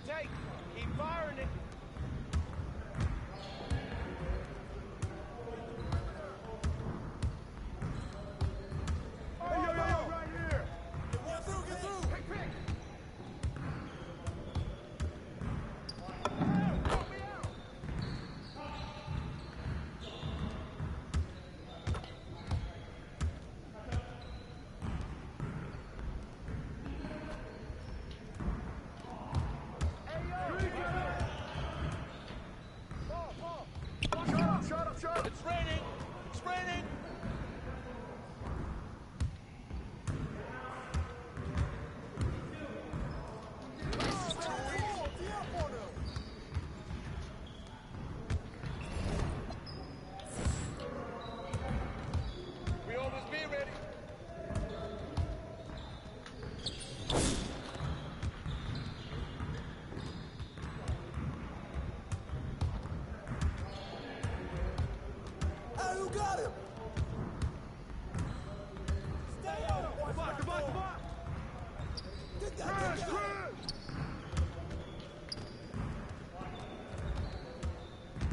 take. Keep firing it. Hey, yo, right here. Get through. Quick, quick. Shut up. It's raining. We always be ready. Hey, who got him? Stay out. Come on. Get that.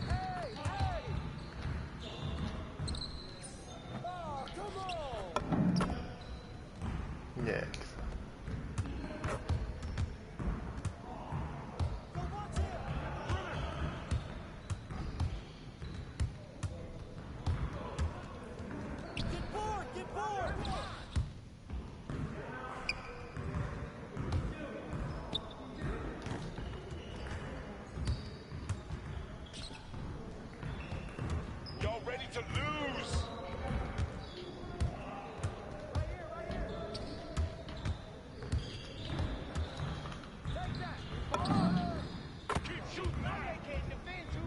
Hey! Oh, come on. Nie. Go watch him. Get board. Y'all ready to lose? Right here. Take that. Keep shooting. They can't defend you.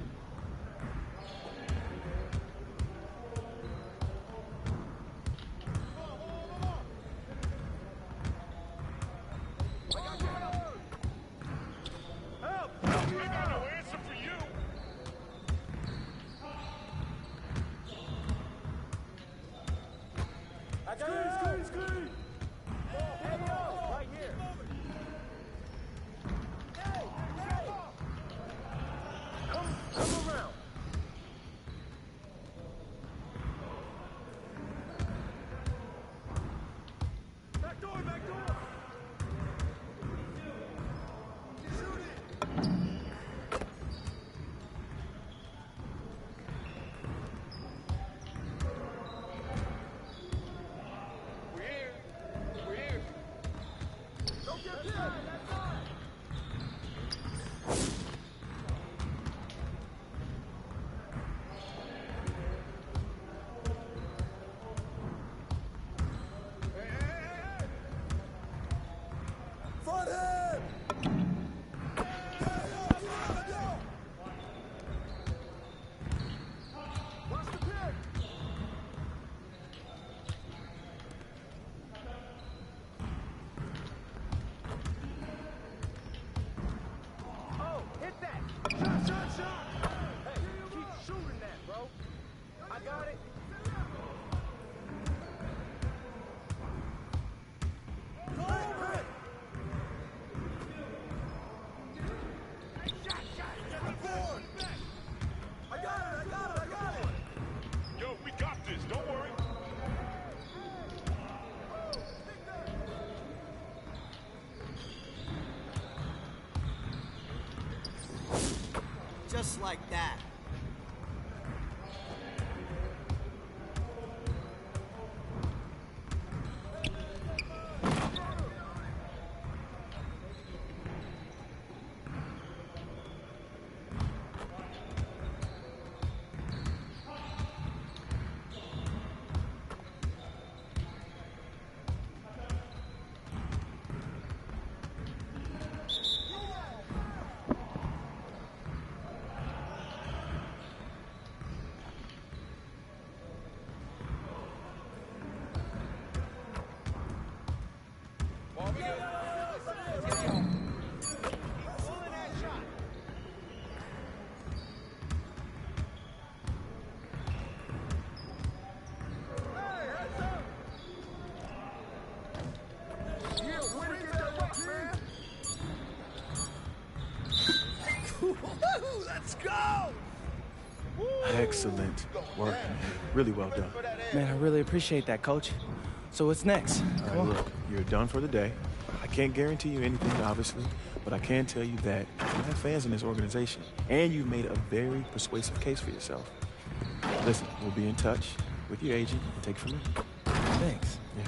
Help! I got no answer for you. I got it. Screen. Hey, yo! Right here. Hey. Come around. Back door. Shoot it. We're here. Don't get hit. That's fine. Hey. Front head. Yo. Watch the pick. Oh, hit that. Shot. Hey, keep shooting that, bro. I got it. Go over it. Get board. I got it. Yo, we got this. Don't worry. Just like that. excellent work, man. Really well done. Man, I really appreciate that, Coach. So what's next? All right, look, you're done for the day. I can't guarantee you anything, obviously, but I can tell you that you have fans in this organization, and you've made a very persuasive case for yourself. Listen, we'll be in touch with your agent and take it from there. Thanks. Yeah.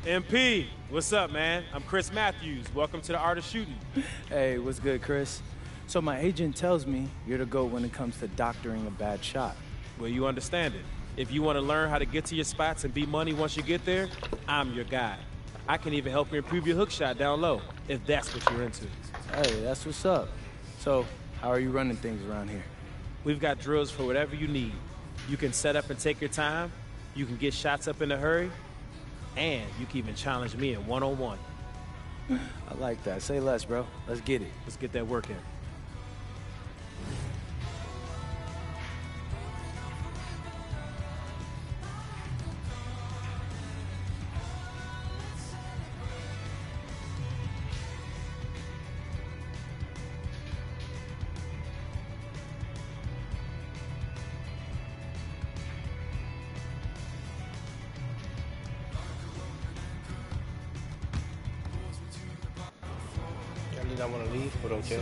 MP, what's up, man? I'm Chris Matthews. Welcome to the Art of Shooting. Hey, what's good, Chris? So my agent tells me you're the GOAT when it comes to doctoring a bad shot. Well, you understand it. If you want to learn how to get to your spots and beat money once you get there, I'm your guy. I can even help you improve your hook shot down low, if that's what you're into. Hey, that's what's up. So, how are you running things around here? We've got drills for whatever you need. You can set up and take your time, you can get shots up in a hurry, and you can even challenge me in one-on-one. I like that. Say less, bro. Let's get it. Let's get that work in. I did not want to leave, but okay.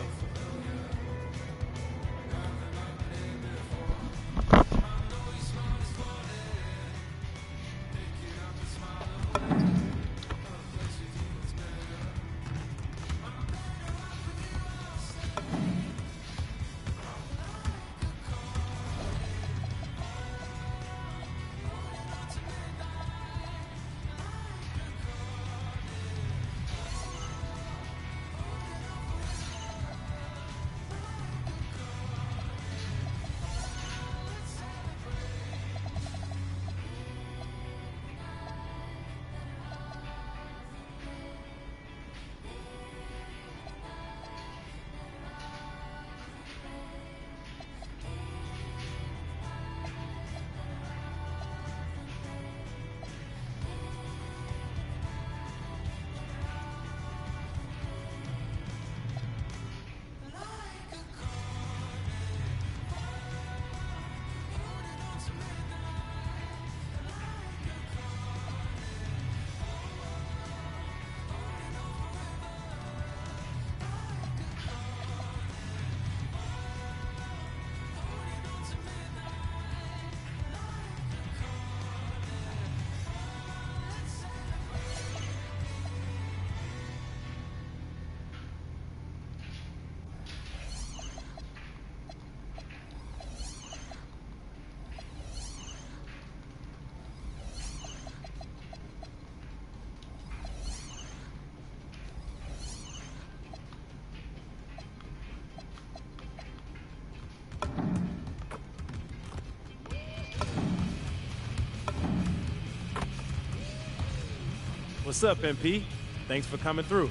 What's up, MP? Thanks for coming through.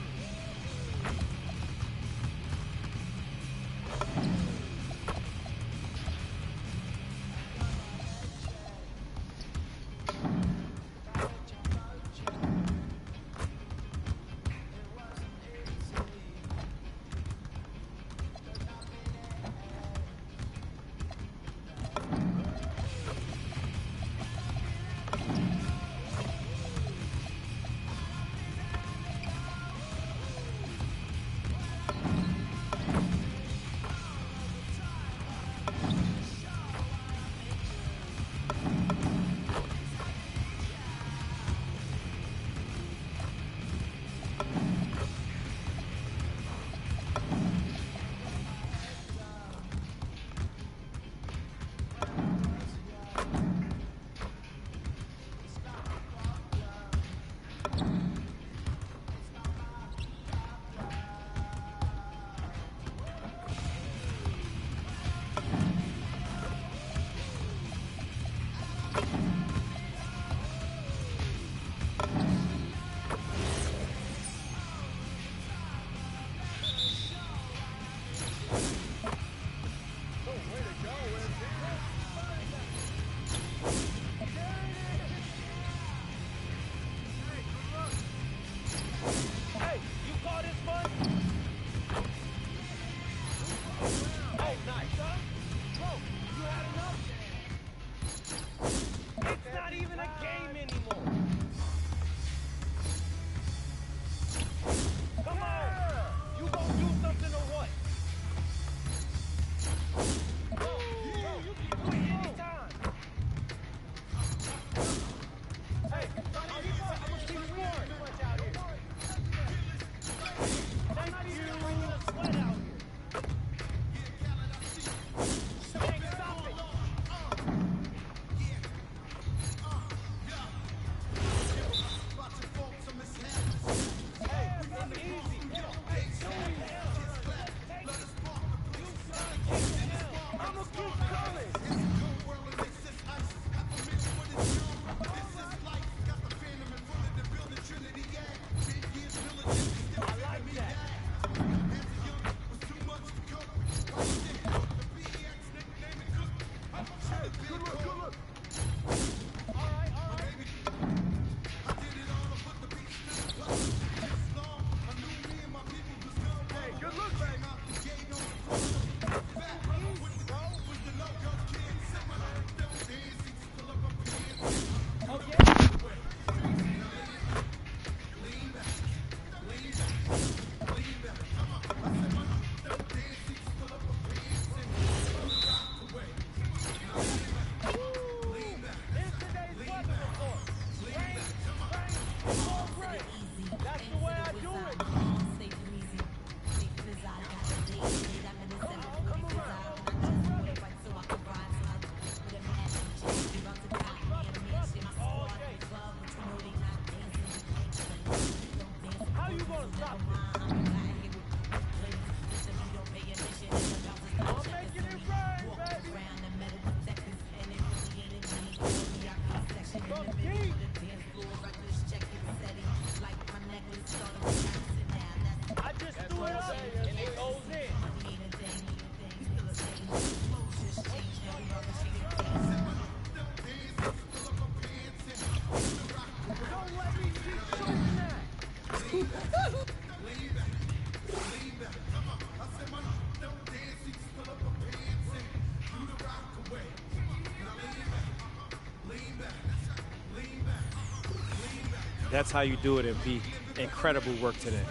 That's how you do it, MP. Incredible work today.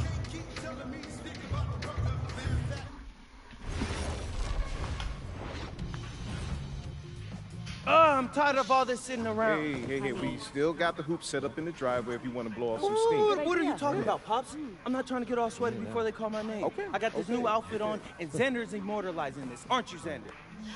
Can't keep telling me stick I'm tired of all this sitting around. Hey, we still got the hoop set up in the driveway if you want to blow off some Ooh, steam. what are you talking about, Pops? I'm not trying to get all sweaty before they call my name. Okay. I got this new outfit on, and Xander's immortalizing this. Aren't you, Xander?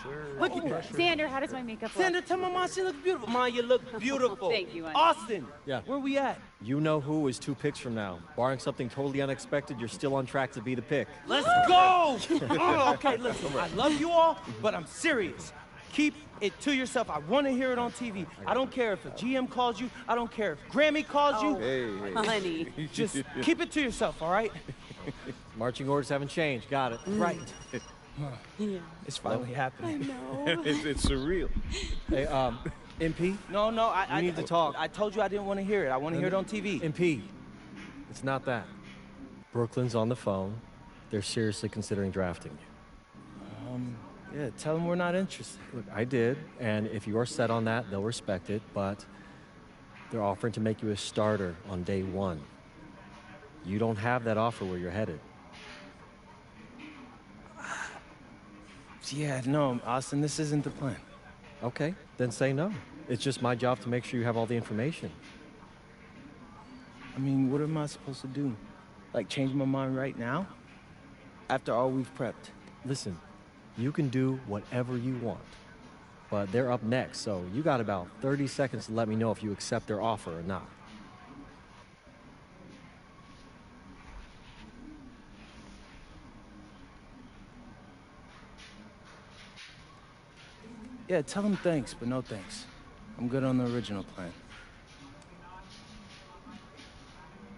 Sure. Look at that. Xander, how does my makeup look? Xander, tell my mom she looks beautiful. Mom, you look beautiful. Thank you, honey. Austin. Yeah. Where we at? You know who is 2 picks from now. Barring something totally unexpected, you're still on track to be the pick. Let's go! Oh, okay, listen, I love you all, but I'm serious. Keep it to yourself. I want to hear it on TV. I don't care if a GM calls you. I don't care if Grammy calls you. Hey. Honey. Just keep it to yourself, all right? Marching orders haven't changed. Got it. Right. Yeah. It's finally happening. No. It's surreal. Hey, MP? No, I need to talk. I told you I didn't want to hear it. I want to hear it on TV. MP. It's not that. Brooklyn's on the phone. They're seriously considering drafting you. Yeah, tell them we're not interested. Look, I did, and if you are set on that, they'll respect it, but they're offering to make you a starter on day 1. You don't have that offer where you're headed. Yeah, no, Austin, this isn't the plan. Okay, then say no. It's just my job to make sure you have all the information. I mean, what am I supposed to do? Like, change my mind right now? After all we've prepped? Listen, you can do whatever you want, but they're up next, so you got about 30 seconds to let me know if you accept their offer or not. Yeah, tell them thanks, but no thanks. I'm good on the original plan.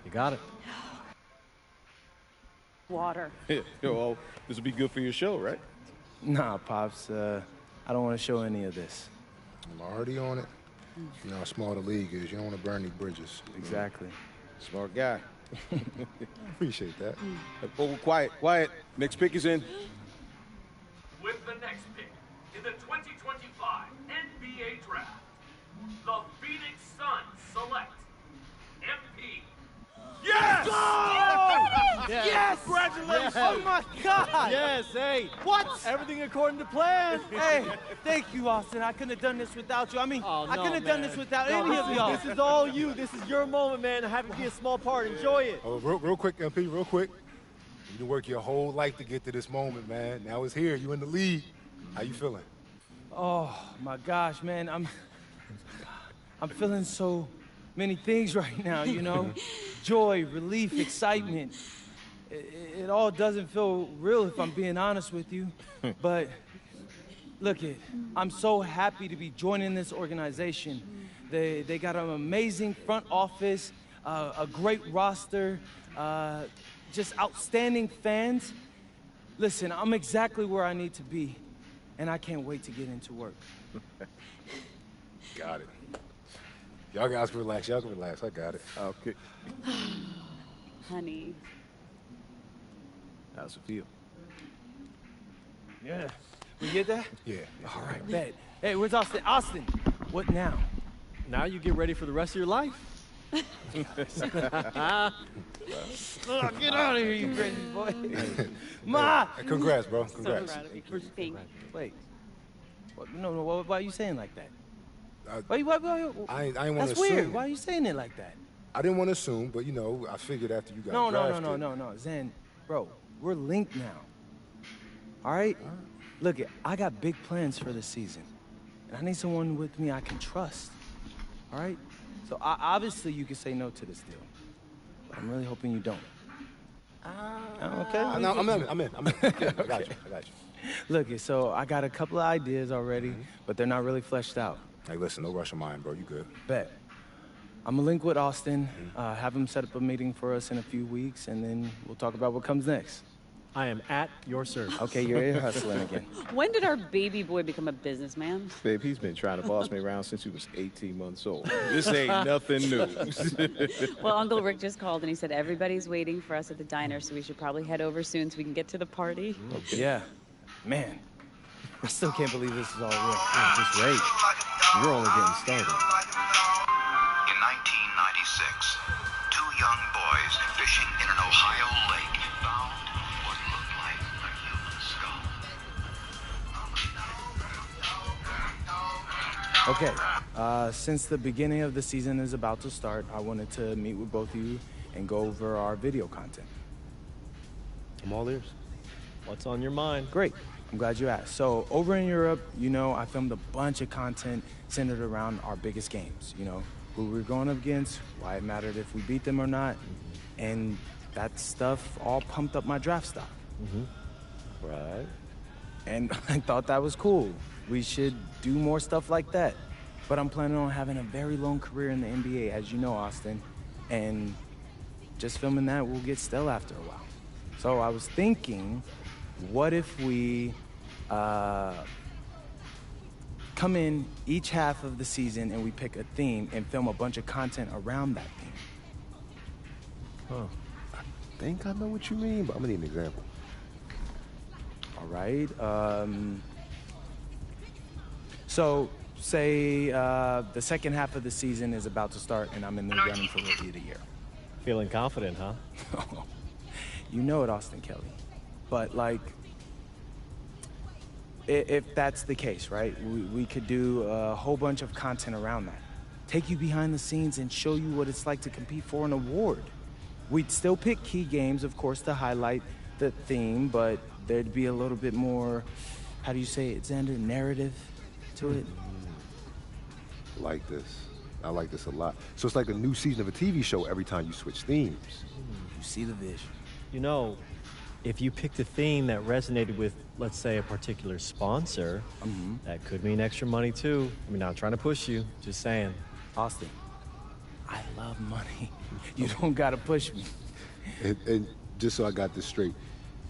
You got it. Water. Well, this will be good for your show, right? Nah, Pops, I don't want to show any of this. I'm already on it. You know how small the league is. You don't want to burn any bridges. Exactly. Smart guy. Appreciate that. Oh, quiet. Next pick is in. With the next pick in the 2025 NBA Draft, the Phoenix Suns select MP. Yes! Yes! Congratulations! Oh my God! Yes, hey! What? Everything according to plan! Hey, thank you, Austin. I couldn't have done this without you. I mean, I couldn't have done this without any of y'all. This is all you. This is your moment, man. Have it be a small part. Enjoy it. Oh, real quick, MP, real quick. You done work your whole life to get to this moment, man. Now it's here. You in the league. How you feeling? Oh my gosh, man, I'm feeling so many things right now, you know? Joy, relief, excitement. It all doesn't feel real if I'm being honest with you. But look I'm so happy to be joining this organization. They got an amazing front office, a great roster, just outstanding fans. Listen, I'm exactly where I need to be, and I can't wait to get into work. Got it. Y'all guys can relax. Y'all can relax. I got it. Okay. Honey. How's it feel? Yeah. We get that? Yeah. All right, bet. Hey, where's Austin? Austin, what now? Now you get ready for the rest of your life. Get out of here, you crazy boy. Ma! Hey, congrats, bro. So Congrats. proud of you. Thank you. Wait. No, why are you saying like that? I Why, I ain't want to that's assume. weird. Why are you saying it like that? I didn't want to assume, but, you know, I figured after you got drafted. No. Zen, bro, we're linked now. All right? Look, I got big plans for this season. And I need someone with me I can trust. All right? So obviously you can say no to this deal. But I'm really hoping you don't. Okay? No, I'm in. Yeah, I got you. Look, so I got a couple of ideas already, but they're not really fleshed out. Hey, listen, no rush of mine, bro. You good. Bet. I'm gonna link with Austin, have him set up a meeting for us in a few weeks, and then we'll talk about what comes next. I am at your service. Okay, you're ear hustling again. When did our baby boy become a businessman? Babe, he's been trying to boss me around since he was 18 months old. This ain't nothing new. Well, Uncle Rick just called and he said everybody's waiting for us at the diner, so we should probably head over soon so we can get to the party. Okay. Yeah. Man, I still can't believe this is all real. Just wait. You're only getting started. In 1996, two young boys fishing in an Ohio lake found what looked like a human skull. Okay, since the beginning of the season is about to start, I wanted to meet with both of you and go over our video content. I'm all ears. What's on your mind? Great. I'm glad you asked. So over in Europe, you know, I filmed a bunch of content centered around our biggest games. You know, who we're going up against, why it mattered if we beat them or not, and that stuff all pumped up my draft stock. Right. And I thought that was cool. We should do more stuff like that. But I'm planning on having a very long career in the NBA, as you know, Austin. And just filming that will get stale after a while. So I was thinking, what if we come in each half of the season and we pick a theme and film a bunch of content around that theme? Huh. I think I know what you mean, but I'm gonna need an example. All right. So say the second half of the season is about to start and I'm in the running for Rookie of the Year. Feeling confident, huh? You know it, Austin Kelly. But like, if that's the case, right? We could do a whole bunch of content around that. Take you behind the scenes and show you what it's like to compete for an award. We'd still pick key games, of course, to highlight the theme, but there'd be a little bit more, how do you say it, Xander, narrative to it? Like this. I like this a lot. So it's like a new season of a TV show every time you switch themes. You see the vision. You know, if you picked a theme that resonated with, let's say, a particular sponsor, that could mean extra money too. I mean, not trying to push you, just saying. Austin, I love money. You don't gotta push me. And just so I got this straight,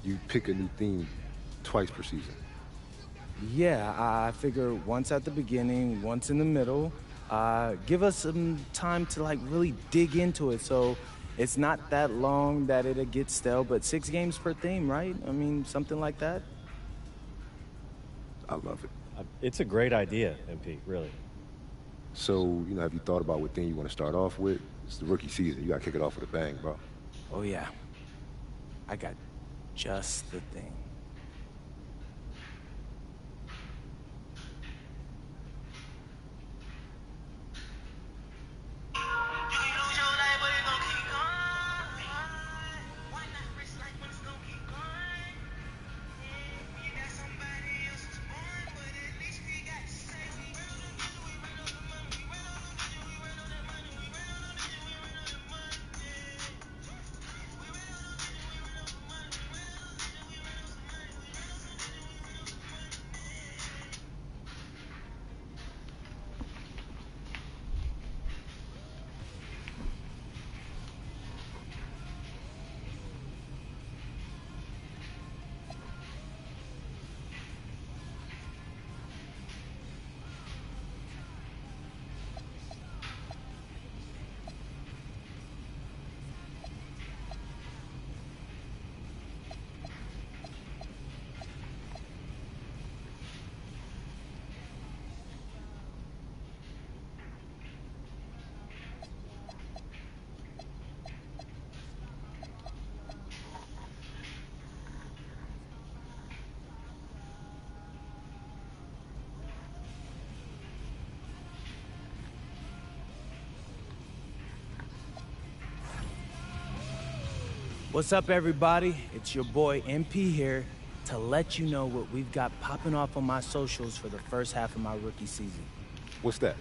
you pick a new theme twice per season. Yeah, I figure once at the beginning, once in the middle. Give us some time to like really dig into it, so it's not that long that it'll get stale, but 6 games per theme, right? I mean, something like that. I love it. It's a great idea, MP, really. So, you know, have you thought about what theme you want to start off with? It's the rookie season. You got to kick it off with a bang, bro. Oh, yeah. I got just the thing. What's up, everybody? It's your boy MP here to let you know what we've got popping off on my socials for the first half of my rookie season. What's that?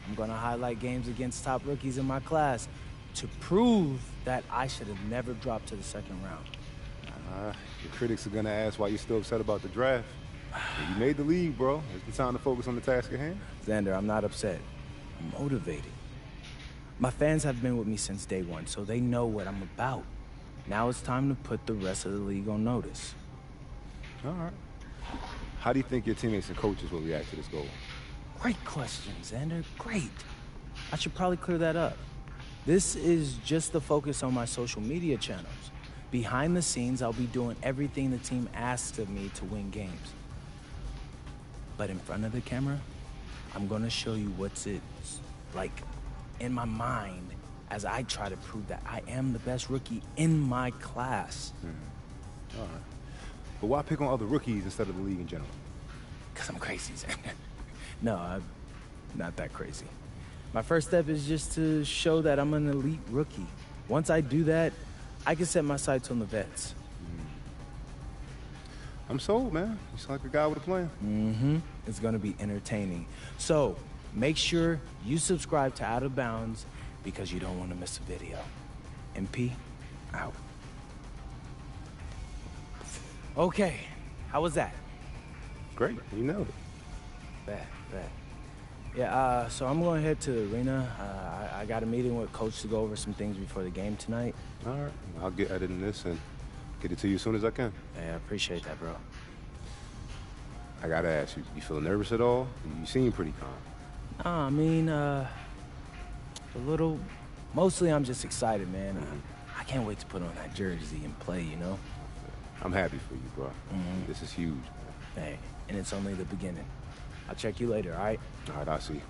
I'm gonna highlight games against top rookies in my class to prove that I should have never dropped to the second round. Your critics are going to ask why you're still upset about the draft. You made the league, bro. It's the time to focus on the task at hand. Xander, I'm not upset. I'm motivated. My fans have been with me since day one, so they know what I'm about. Now it's time to put the rest of the league on notice. All right. How do you think your teammates and coaches will react to this goal? Great question, Xander. Great. I should probably clear that up. This is just the focus on my social media channels. Behind the scenes, I'll be doing everything the team asks of me to win games. But in front of the camera, I'm gonna show you what's like in my mind as I try to prove that I am the best rookie in my class. All right. But why pick on other rookies instead of the league in general? Because I'm crazy, Xander. No, Not that crazy. My first step is just to show that I'm an elite rookie. Once I do that, I can set my sights on the vets. I'm sold, man. You sound like a guy with a plan. Mm-hmm. It's gonna be entertaining. So, make sure you subscribe to Out of Bounds because you don't want to miss a video. MP, out. Okay, how was that? Great, you nailed it. Bad. Yeah, so I'm going to head to the arena. I got a meeting with Coach to go over some things before the game tonight. All right, I'll get editing this and get it to you as soon as I can. Hey, I appreciate that, bro. I gotta ask you, you feel nervous at all? You seem pretty calm. Nah, I mean, a little. Mostly I'm just excited, man. I can't wait to put on that jersey and play, you know? I'm happy for you, bro. This is huge. Hey, and it's only the beginning. I'll check you later, all right? All right, I'll see you.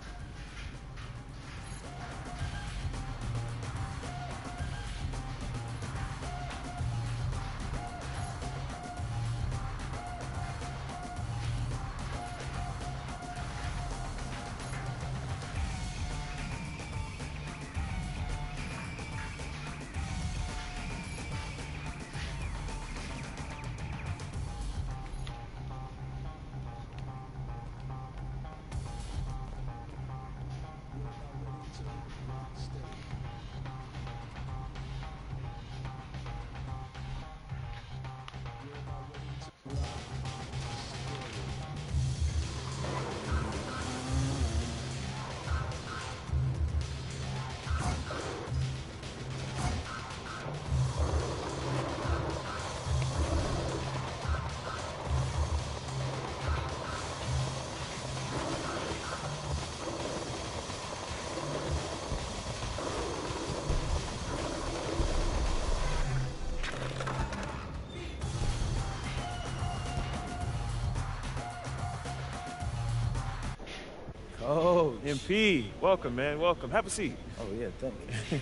Oh, MP, welcome, man. Welcome. Have a seat. Oh, yeah, thank you.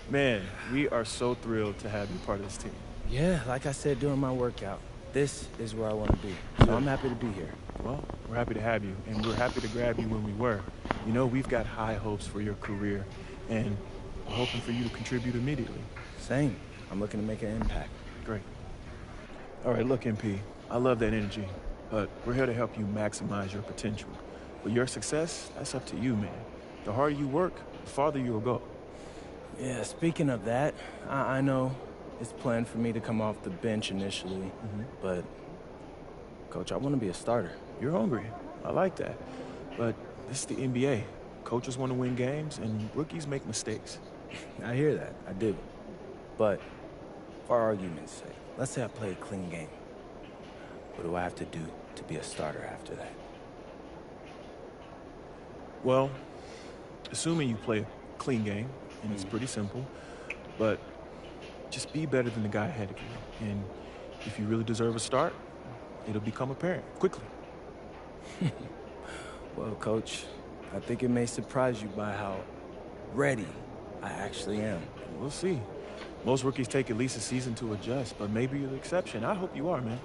Man, we are so thrilled to have you part of this team. Yeah, like I said during my workout, this is where I want to be. So I'm happy to be here. Well, we're happy to have you, and we're happy to grab you when we were. You know, we've got high hopes for your career, and we're hoping for you to contribute immediately. Same. I'm looking to make an impact. Great. All right, look, MP, I love that energy, but we're here to help you maximize your potential. But your success, that's up to you, man. The harder you work, the farther you'll go. Yeah, speaking of that, I know it's planned for me to come off the bench initially, but, Coach, I want to be a starter. You're hungry. I like that. But this is the NBA. Coaches want to win games, and rookies make mistakes. I hear that. I do. But, for argument's sake, let's say I play a clean game. What do I have to do to be a starter after that? Well, assuming you play a clean game, and it's pretty simple, but just be better than the guy ahead of you. And if you really deserve a start, it'll become apparent quickly. Well, Coach, I think it may surprise you by how ready I actually am. We'll see. Most rookies take at least a season to adjust, but maybe you're the exception. I hope you are, man.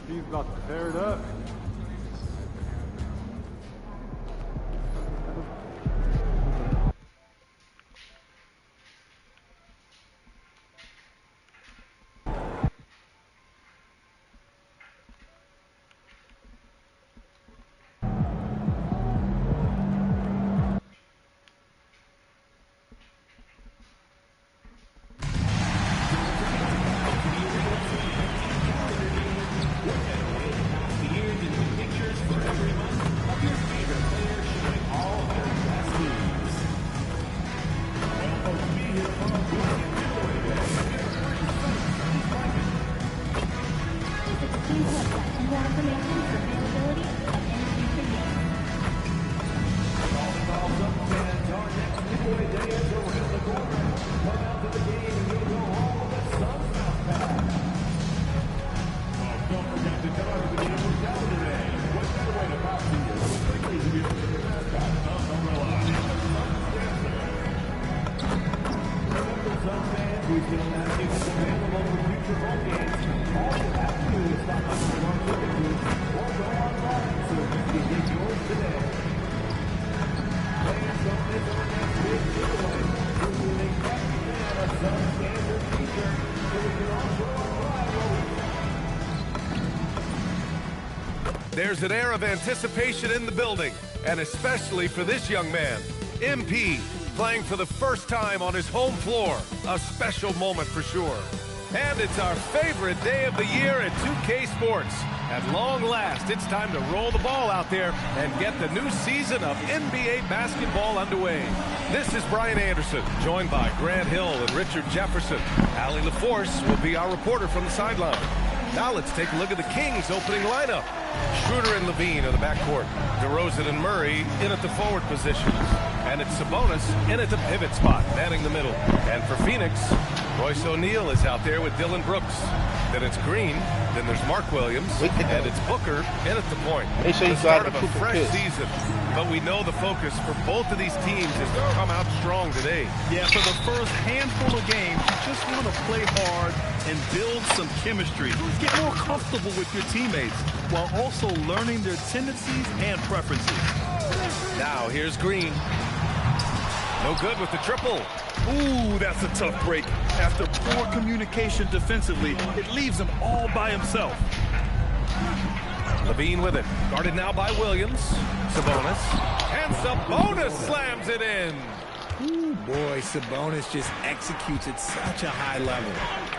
He's about to tear it up. There's an air of anticipation in the building, and especially for this young man, MP, playing for the first time on his home floor. A special moment for sure. And it's our favorite day of the year at 2K Sports. At long last, it's time to roll the ball out there and get the new season of NBA basketball underway. This is Brian Anderson, joined by Grant Hill and Richard Jefferson. Allie LaForce will be our reporter from the sideline. Now let's take a look at the Kings' opening lineup. Schroeder and Levine in the backcourt. DeRozan and Murray in at the forward positions. And it's Sabonis in at the pivot spot, manning the middle. And for Phoenix, Royce O'Neal is out there with Dylan Brooks. Then it's Green. Then there's Mark Williams. And it's Booker in at the point. The start of a fresh season. But we know the focus for both of these teams is to come out strong today. Yeah, for the first handful of games, you just want to play hard and build some chemistry. Get more comfortable with your teammates while also learning their tendencies and preferences. Now here's Green. No good with the triple. Ooh, that's a tough break. After poor communication defensively, it leaves him all by himself. Levine with it. Guarded now by Williams. Sabonis. And Sabonis slams it in. Ooh, boy, Sabonis just executes at such a high level.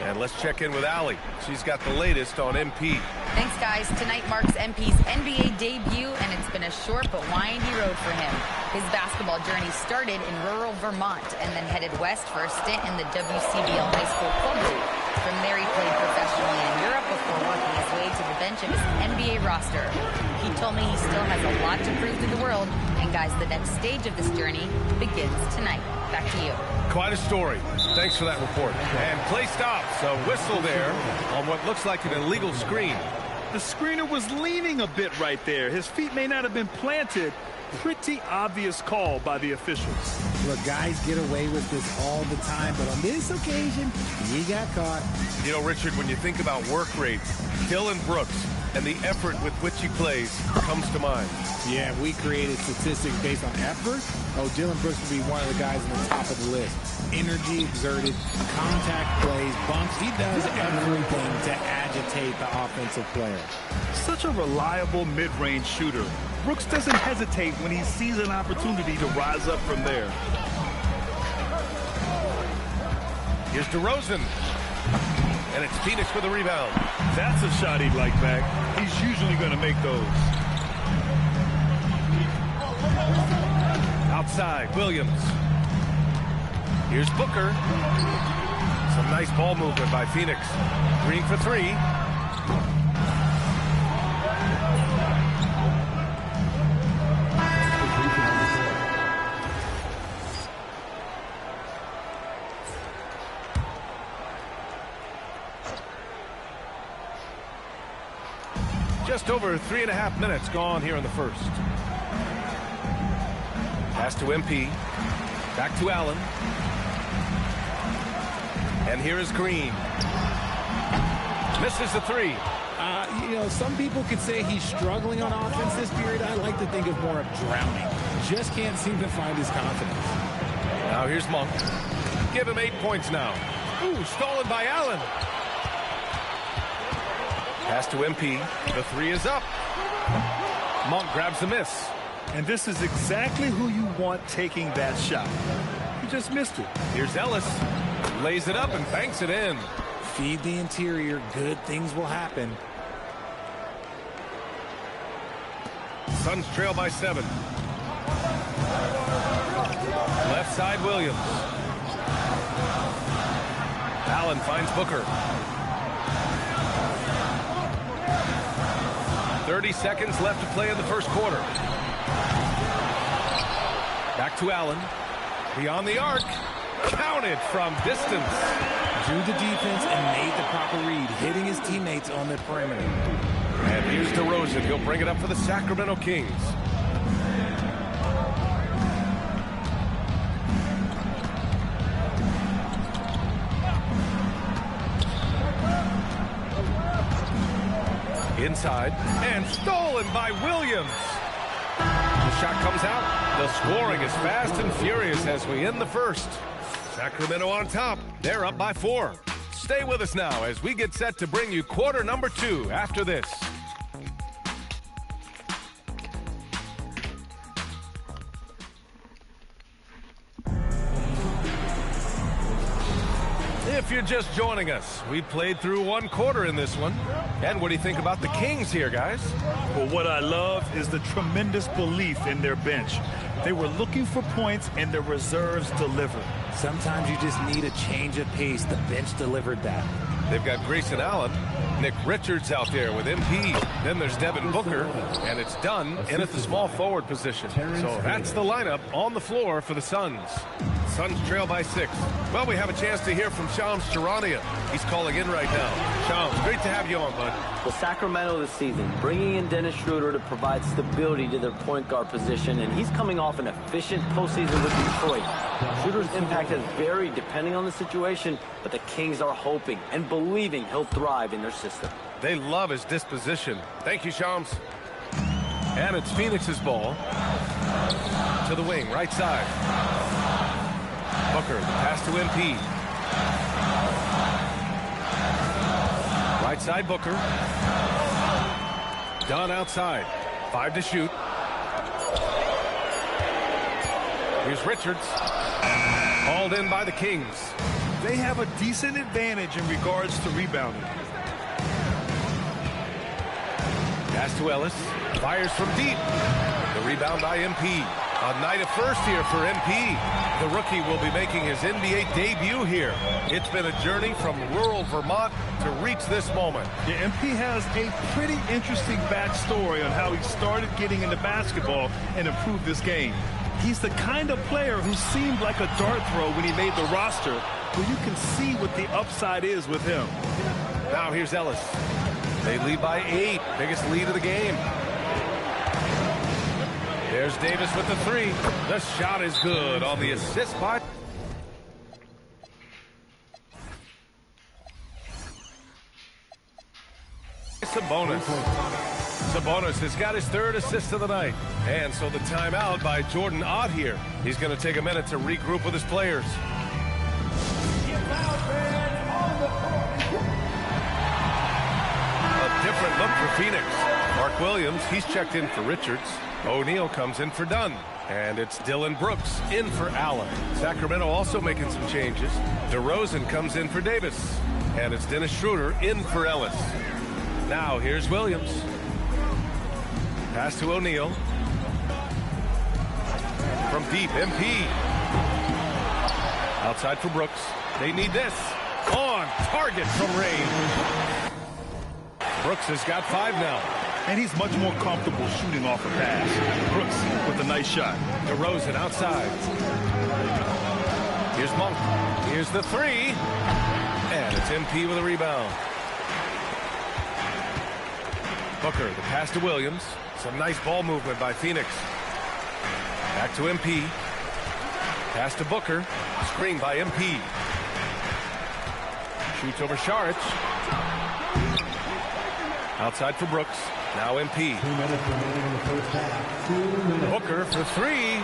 And let's check in with Allie. She's got the latest on MP. Thanks, guys. Tonight marks MP's NBA debut, and it's been a short but windy road for him. His basketball journey started in rural Vermont and then headed west for a stint in the WCBL High School Club League. From there, he played professionally in Europe before working his way to the bench of his NBA roster. He told me he still has a lot to prove to the world, and guys, the next stage of this journey begins tonight. Back to you. Quite a story. Thanks for that report. And play stops. A whistle there on what looks like an illegal screen. The screener was leaning a bit right there. His feet may not have been planted. Pretty obvious call by the officials. Look, guys get away with this all the time, but on this occasion, he got caught. You know, Richard, when you think about work rates, Dylan Brooks and the effort with which he plays comes to mind. Yeah, we created statistics based on effort. Oh, Dylan Brooks would be one of the guys on the top of the list. Energy exerted, contact plays, bumps. He does everything to agitate the offensive player. Such a reliable mid-range shooter. Brooks doesn't hesitate when he sees an opportunity to rise up from there. Here's DeRozan. And it's Phoenix with a rebound. That's a shot he'd like back. He's usually going to make those. Outside, Williams. Here's Booker. Some nice ball movement by Phoenix. Green for three. Just over 3.5 minutes gone here in the first. Pass to MP. Back to Allen. And here is Green. Misses the three. You know, some people could say he's struggling on offense this period. I like to think of more of drowning. Just can't seem to find his confidence. Now here's Monk. Give him 8 points now. Ooh, stolen by Allen. Pass to MP. The three is up. Monk grabs the miss. And this is exactly who you want taking that shot. He just missed it. Here's Ellis. Lays it up and banks it in. Feed the interior. Good things will happen. Suns trail by 7. Left side, Williams. Allen finds Booker. 30 seconds left to play in the first quarter. Back to Allen. Beyond the arc. Counted from distance. Drew the defense and made the proper read, hitting his teammates on the perimeter. And here's DeRozan. He'll bring it up for the Sacramento Kings. Inside, and stolen by Williams. The shot comes out. The scoring is fast and furious as we end the first. Sacramento on top. They're up by 4. Stay with us now as we get set to bring you quarter number 2 after this. If you're just joining us, we played through 1 quarter in this one. And what do you think about the Kings here, guys? Well, what I love is the tremendous belief in their bench. They were looking for points, and their reserves delivered. Sometimes you just need a change of pace. The bench delivered that. They've got Grayson Allen, Nick Richards out there with MP. Then there's Devin Booker, and it's done in at the small forward position. So that's the lineup on the floor for the Suns. Suns trail by 6. Well, we have a chance to hear from Shams Charania. He's calling in right now. Shams, great to have you on, bud. Well, Sacramento this season, bringing in Dennis Schroeder to provide stability to their point guard position, and he's coming off an efficient postseason with Detroit. Schroeder's impact has varied depending on the situation, but the Kings are hoping and believing he'll thrive in their system. They love his disposition. Thank you, Shams. And it's Phoenix's ball. To the wing, right side. Booker, the pass to MP. Right side, Booker. Dunn outside. 5 to shoot. Here's Richards. Hauled in by the Kings. They have a decent advantage in regards to rebounding. Pass to Ellis. Fires from deep. The rebound by MP. A night of first here for MP. The rookie will be making his NBA debut here. It's been a journey from rural Vermont to reach this moment. Yeah, MP has a pretty interesting backstory on how he started getting into basketball and improved this game. He's the kind of player who seemed like a dart throw when he made the roster, but you can see what the upside is with him. Now here's Ellis. They lead by 8. Biggest lead of the game. There's Davis with the 3. The shot is good on the assist by... Sabonis has got his 3rd assist of the night. And so the timeout by Jordan Ott here. He's going to take a minute to regroup with his players. A different look for Phoenix. Mark Williams, he's checked in for Richards. O'Neal comes in for Dunn. And it's Dylan Brooks in for Allen. Sacramento also making some changes. DeRozan comes in for Davis. And it's Dennis Schroeder in for Ellis. Now here's Williams. Pass to O'Neal. From deep, MP. Outside for Brooks. They need this. On target from range. Brooks has got 5 now. And he's much more comfortable shooting off a pass. Brooks with a nice shot. DeRozan outside. Here's Monk. Here's the 3. And it's MP with a rebound. Booker, the pass to Williams. Some nice ball movement by Phoenix. Back to MP. Pass to Booker. Screen by MP. Shoots over Saric. Outside for Brooks. Now MP. 2 minutes remaining in the first half. 2 minutes. Booker for three.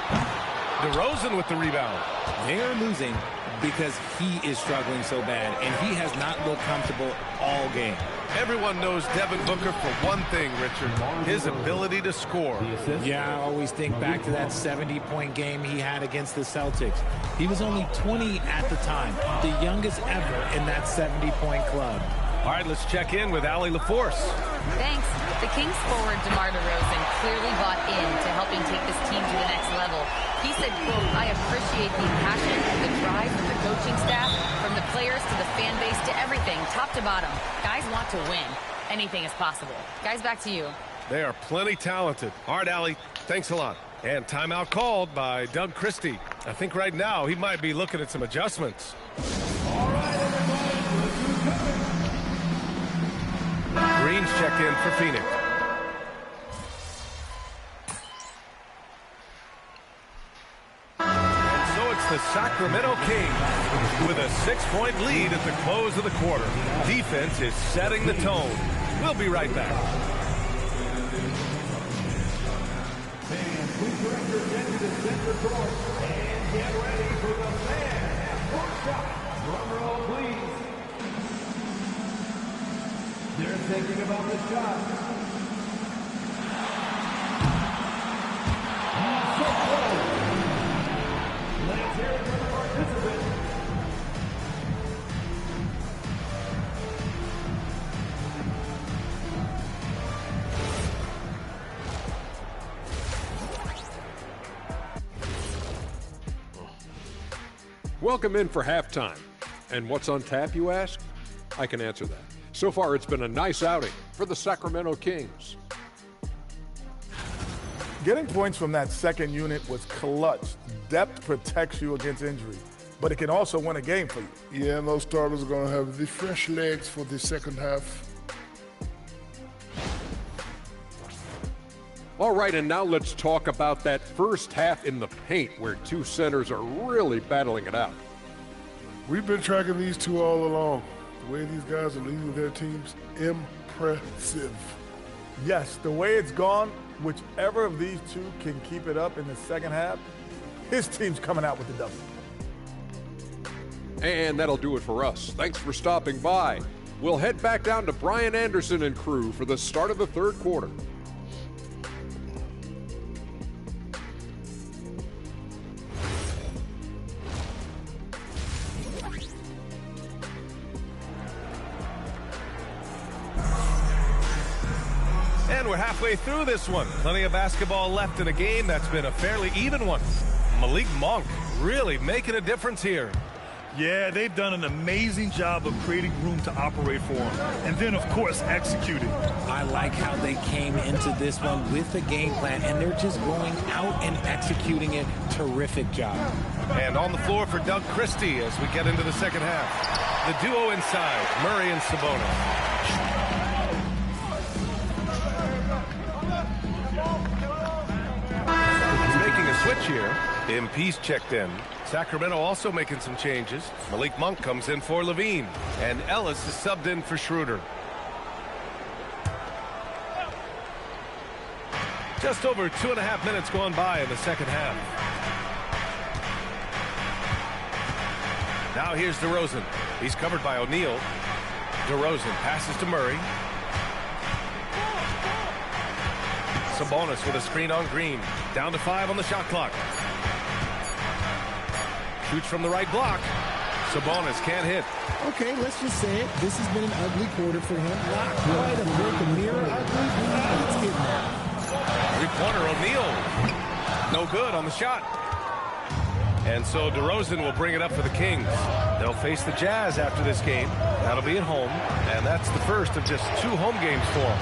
DeRozan with the rebound. They are losing because he is struggling so bad, and he has not looked comfortable all game. Everyone knows Devin Booker for one thing, Richard, his ability to score. Yeah, I always think back to that 70-point game he had against the Celtics. He was only 20 at the time, the youngest ever in that 70-point club. All right, let's check in with Allie LaForce. Thanks. The Kings forward DeMar DeRozan clearly bought into helping take this team to the next level. He said, quote, "I appreciate the passion and the drive from the coaching staff, from the players to the fan base to everything, top to bottom. Guys want to win. Anything is possible." Guys, back to you. They are plenty talented. All right, Allie, thanks a lot. And timeout called by Doug Christie. I think right now he might be looking at some adjustments. All right, everybody. Green's checked in for Phoenix. And so it's the Sacramento Kings with a 6-point lead at the close of the quarter. Defense is setting the tone. We'll be right back. Fans, please direct your attention to center court and get ready for the fan half-court shot. Drum roll, please. They're thinking about the shot. So close. Let's hear it from the participants. Welcome in for halftime. And what's on tap, you ask? I can answer that. So far, it's been a nice outing for the Sacramento Kings. Getting points from that second unit was clutch. Depth protects you against injury, but it can also win a game for you. Yeah, and those starters are going to have the fresh legs for the second half. All right, and now let's talk about that first half in the paint where two centers are really battling it out. We've been tracking these two all along. The way these guys are leading their teams, impressive. Yes, the way it's gone, whichever of these two can keep it up in the second half, his team's coming out with the W. And that'll do it for us. Thanks for stopping by. We'll head back down to Brian Anderson and crew for the start of the third quarter. And we're halfway through this one. Plenty of basketball left in a game that's been a fairly even one. Malik Monk really making a difference here. Yeah, they've done an amazing job of creating room to operate for him. And then, of course, executing. I like how they came into this one with a game plan, and they're just going out and executing it. Terrific job. And on the floor for Doug Christie as we get into the second half. The duo inside, Murray and Sabonis. Switch here. MP's checked in. Sacramento also making some changes. Malik Monk comes in for Levine. And Ellis is subbed in for Schroeder. Just over 2.5 minutes gone by in the second half. Now here's DeRozan. He's covered by O'Neal. DeRozan passes to Murray. Sabonis with a screen on Green. Down to 5 on the shot clock. Shoots from the right block. Sabonis can't hit. Okay, let's just say it. This has been an ugly quarter for him. Not quite a broken mirror ugly, but it's getting there. Three-pointer O'Neal. No good on the shot. And so DeRozan will bring it up for the Kings. They'll face the Jazz after this game. That'll be at home. And that's the first of just 2 home games for them.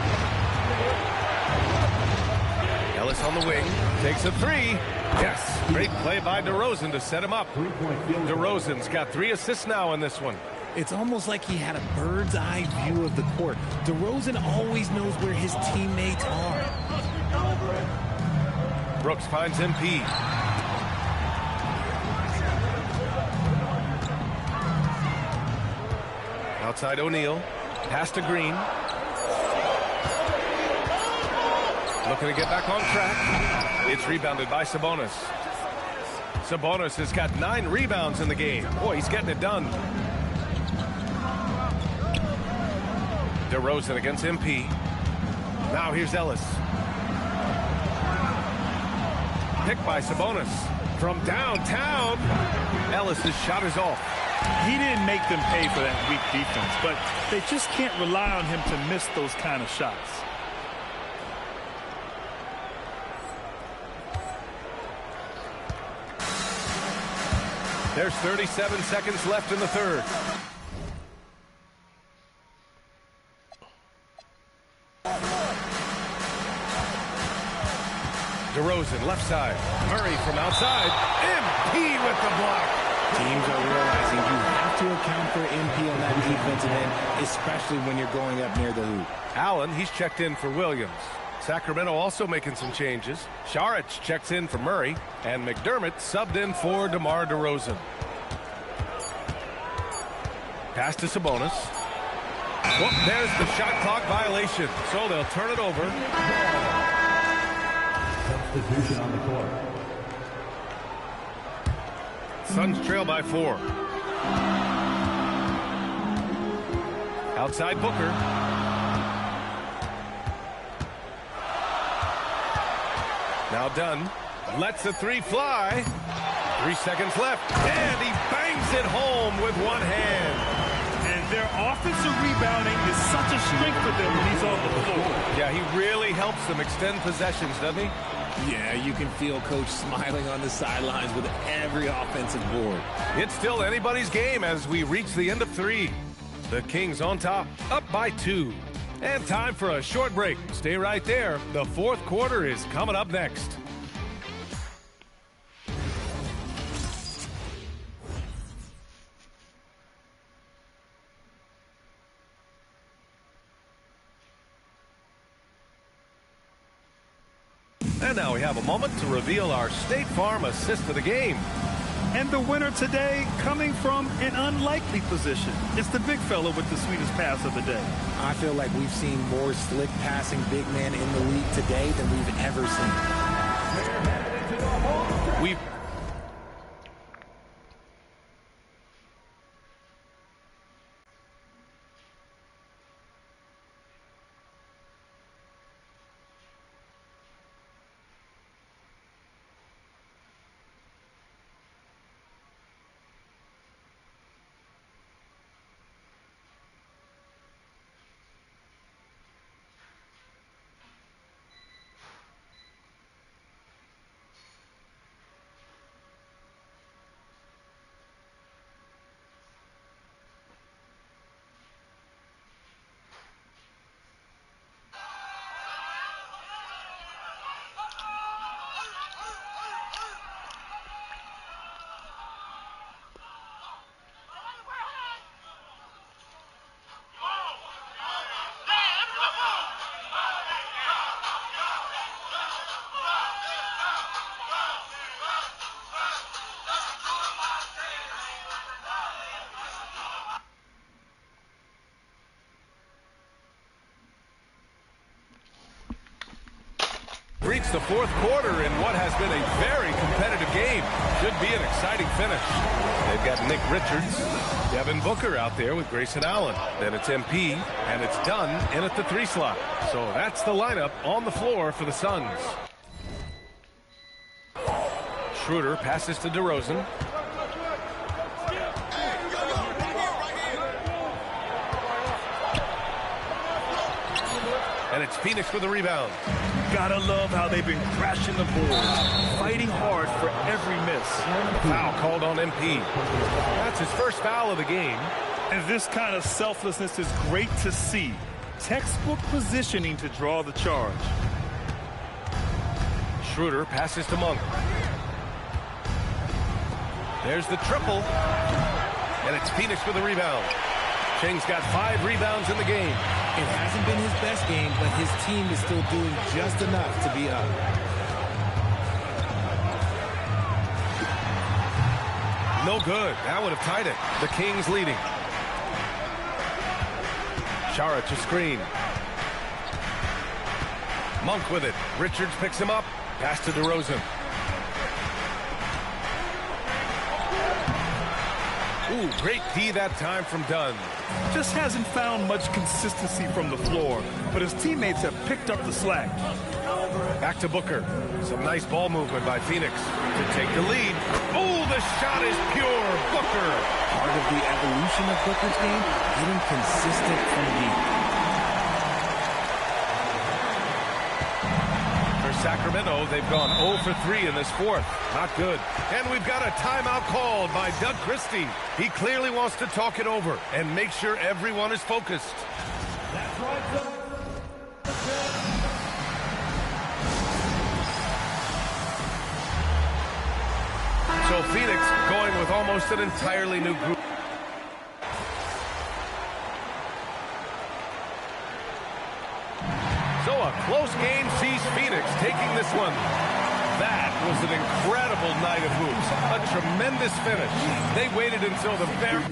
Ellis on the wing, takes a 3. Yes, great play by DeRozan to set him up. DeRozan's got 3 assists now in this one. It's almost like he had a bird's eye view of the court. DeRozan always knows where his teammates are. Brooks finds MP. Outside O'Neal, pass to Green. Looking to get back on track. It's rebounded by Sabonis. Sabonis has got 9 rebounds in the game. Boy, he's getting it done. DeRozan against MP. Now here's Ellis. Picked by Sabonis. From downtown, Ellis' shot is off. He didn't make them pay for that weak defense, but they just can't rely on him to miss those kind of shots. There's 37 seconds left in the third. DeRozan, left side. Murray from outside. MP with the block. Teams are realizing you have to account for MP on that defensive end, especially when you're going up near the hoop. Allen, he's checked in for Williams. Sacramento also making some changes. Saric checks in for Murray, and McDermott subbed in for DeMar DeRozan. Pass to Sabonis. Well, there's the shot clock violation, so they'll turn it over. Substitution on the court. Suns trail by 4. Outside Booker. Now Dunn lets the 3 fly. 3 seconds left, and he bangs it home with one hand. And their offensive rebounding is such a strength for them when he's on the floor. Yeah, he really helps them extend possessions, doesn't he? Yeah, you can feel Coach smiling on the sidelines with every offensive board. It's still anybody's game as we reach the end of 3. The Kings on top, up by 2. And time for a short break. Stay right there. The fourth quarter is coming up next. And now we have a moment to reveal our State Farm assist of the game. And the winner today coming from an unlikely position. It's the big fella with the sweetest pass of the day. I feel like we've seen more slick passing big men in the league today than we've ever seen. We've reached the fourth quarter in what has been a very competitive game. Should be an exciting finish. They've got Nick Richards, Devin Booker out there with Grayson Allen. Then it's MP, and it's Dunn in at the 3 slot. So that's the lineup on the floor for the Suns. Schroeder passes to DeRozan. And it's Phoenix with the rebound. Gotta love how they've been crashing the boards, fighting hard for every miss. Foul called on MP. That's his first foul of the game. And this kind of selflessness is great to see. Textbook positioning to draw the charge. Schroeder passes to Monk. There's the triple. And it's Phoenix with the rebound. Cheng's got 5 rebounds in the game. It hasn't been his best game, but his team is still doing just enough to be up. No good. That would have tied it. The Kings leading. Saric a screen. Monk with it. Richards picks him up. Pass to DeRozan. Ooh, great D that time from Dunn. Just hasn't found much consistency from the floor, but his teammates have picked up the slack. Back to Booker. Some nice ball movement by Phoenix to take the lead. Oh, the shot is pure. Booker. Part of the evolution of Booker's game, getting consistent from deep. For Sacramento, they've gone 0 for 3 in this fourth. Not good. And we've got a timeout called by Doug Christie. He clearly wants to talk it over and make sure everyone is focused. That's right, So Phoenix going with almost an entirely new group. So a close game sees Phoenix taking this one. That was an incredible night of hoops. A tremendous finish. They waited until the very...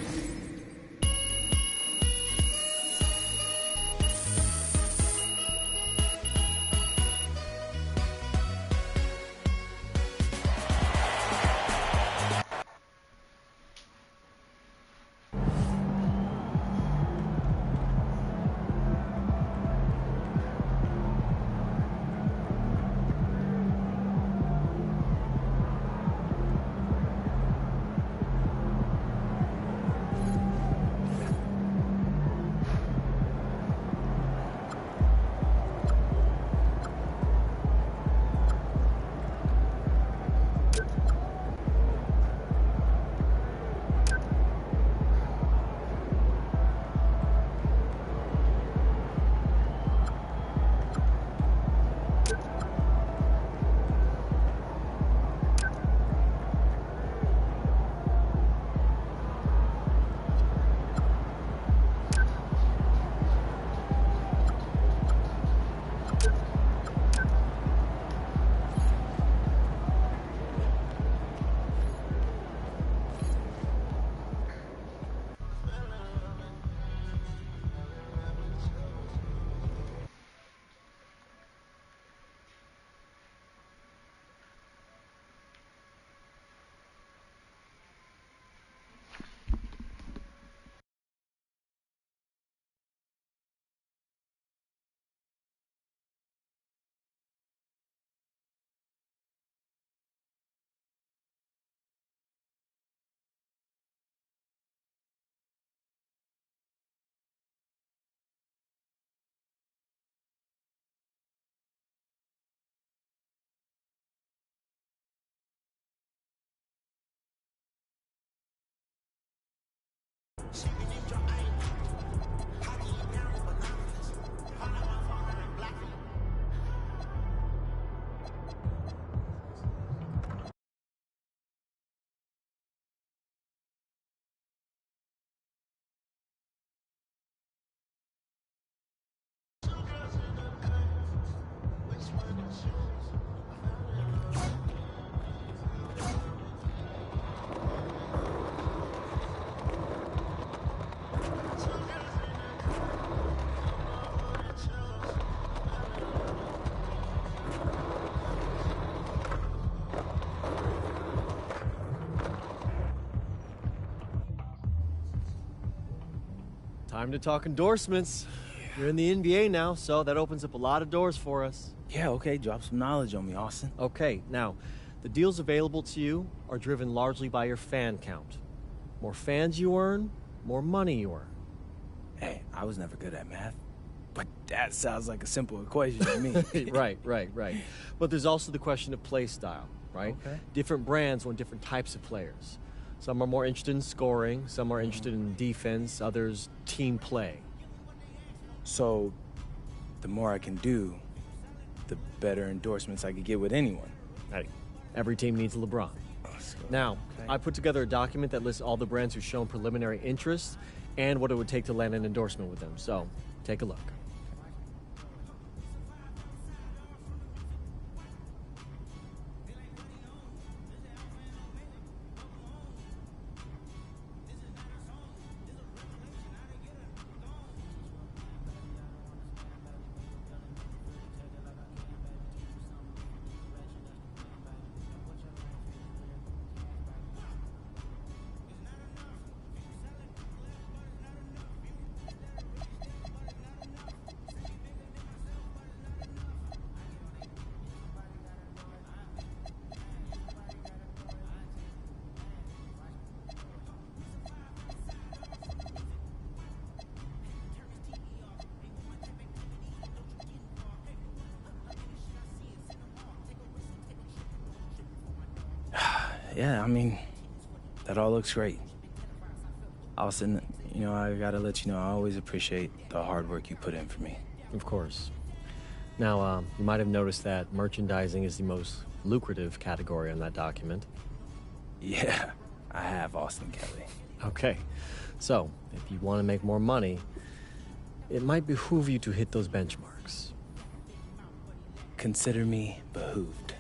Time to talk endorsements. You're in the NBA now, so that opens up a lot of doors for us. Yeah, okay, drop some knowledge on me, Austin. Okay, now, the deals available to you are driven largely by your fan count. More fans you earn, more money you earn. Hey, I was never good at math, but that sounds like a simple equation to me. Right. But there's also the question of play style, right? Okay. Different brands want different types of players. Some are more interested in scoring, some are interested in defense, others team play. So, the more I can do, the better endorsements I could get with anyone. Hey, every team needs LeBron. Now, okay. I put together a document that lists all the brands who've shown preliminary interest and what it would take to land an endorsement with them. So, take a look. Yeah, I mean, that all looks great. Austin, I gotta let you know, I always appreciate the hard work you put in for me. Of course. Now, you might have noticed that merchandising is the most lucrative category on that document. Yeah, I have, Austin Kelly. Okay, so if you want to make more money, it might behoove you to hit those benchmarks. Consider me behooved.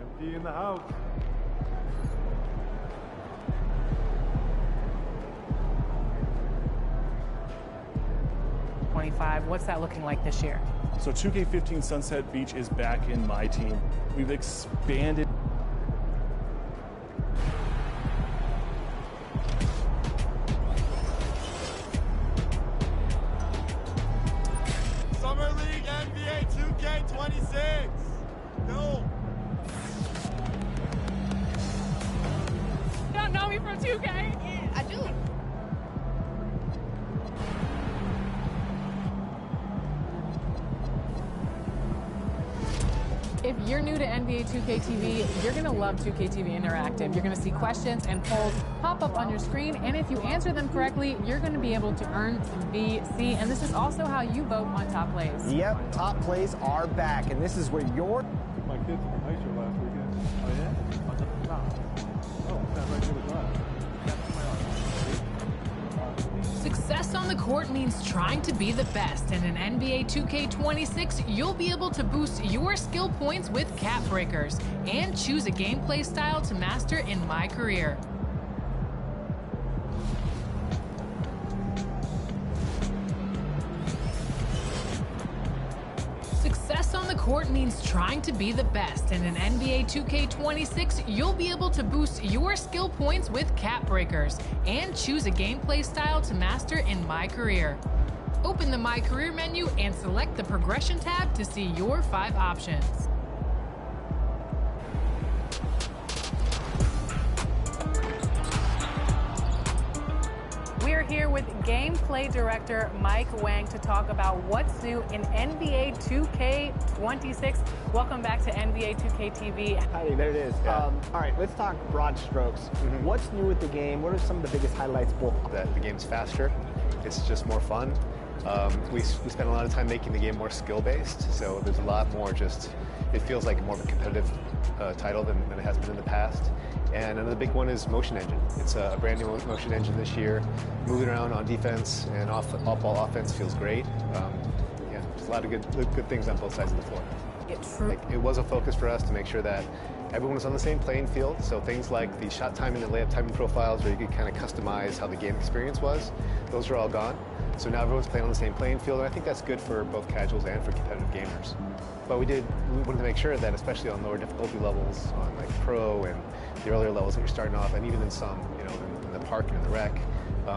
Empty in the house. What's that looking like this year? So 2K15 Sunset Beach is back in my team. We've expanded. Summer League NBA 2K26. No. You don't know me from 2K? I do. If you're new to NBA 2K TV, you're going to love 2K TV Interactive. You're going to see questions and polls pop up on your screen, and if you answer them correctly, you're going to be able to earn some VC, and this is also how you vote on top plays. Yep, top plays are back, and this is where your... My kids were nicer last weekend. Oh, yeah? Oh, stand right there with glass. Success on the court means trying to be the best, and in NBA 2K26, you'll be able to boost your skill points with cap breakers and choose a gameplay style to master in Mycareer. Success on the court means trying to be the best, and in NBA 2K26, you'll be able to boost your skill points with cap breakers and choose a gameplay style to master in Mycareer. Open the Mycareer menu and select the Progression tab to see your 5 options. We're here with gameplay director Mike Wang to talk about what's new in NBA 2K26. Welcome back to NBA 2K TV. Howdy, there it is. Yeah. All right, let's talk broad strokes. What's new with the game? What are some of the biggest highlights? That the game's faster. It's just more fun. We spend a lot of time making the game more skill-based, so there's a lot more it feels like more of a competitive title than it has been in the past. And another big one is motion engine. It's a brand new motion engine this year. Moving around on defense and off-ball offense feels great. Yeah, there's a lot of good things on both sides of the floor. It was a focus for us to make sure that everyone was on the same playing field, so things like the shot timing and layup timing profiles where you could kind of customize how the game experience was, those are all gone. So now everyone's playing on the same playing field, and I think that's good for both casuals and for competitive gamers. But we wanted to make sure that, especially on lower difficulty levels, on like pro and the earlier levels that you're starting off, and even in some, in the park and in the rec,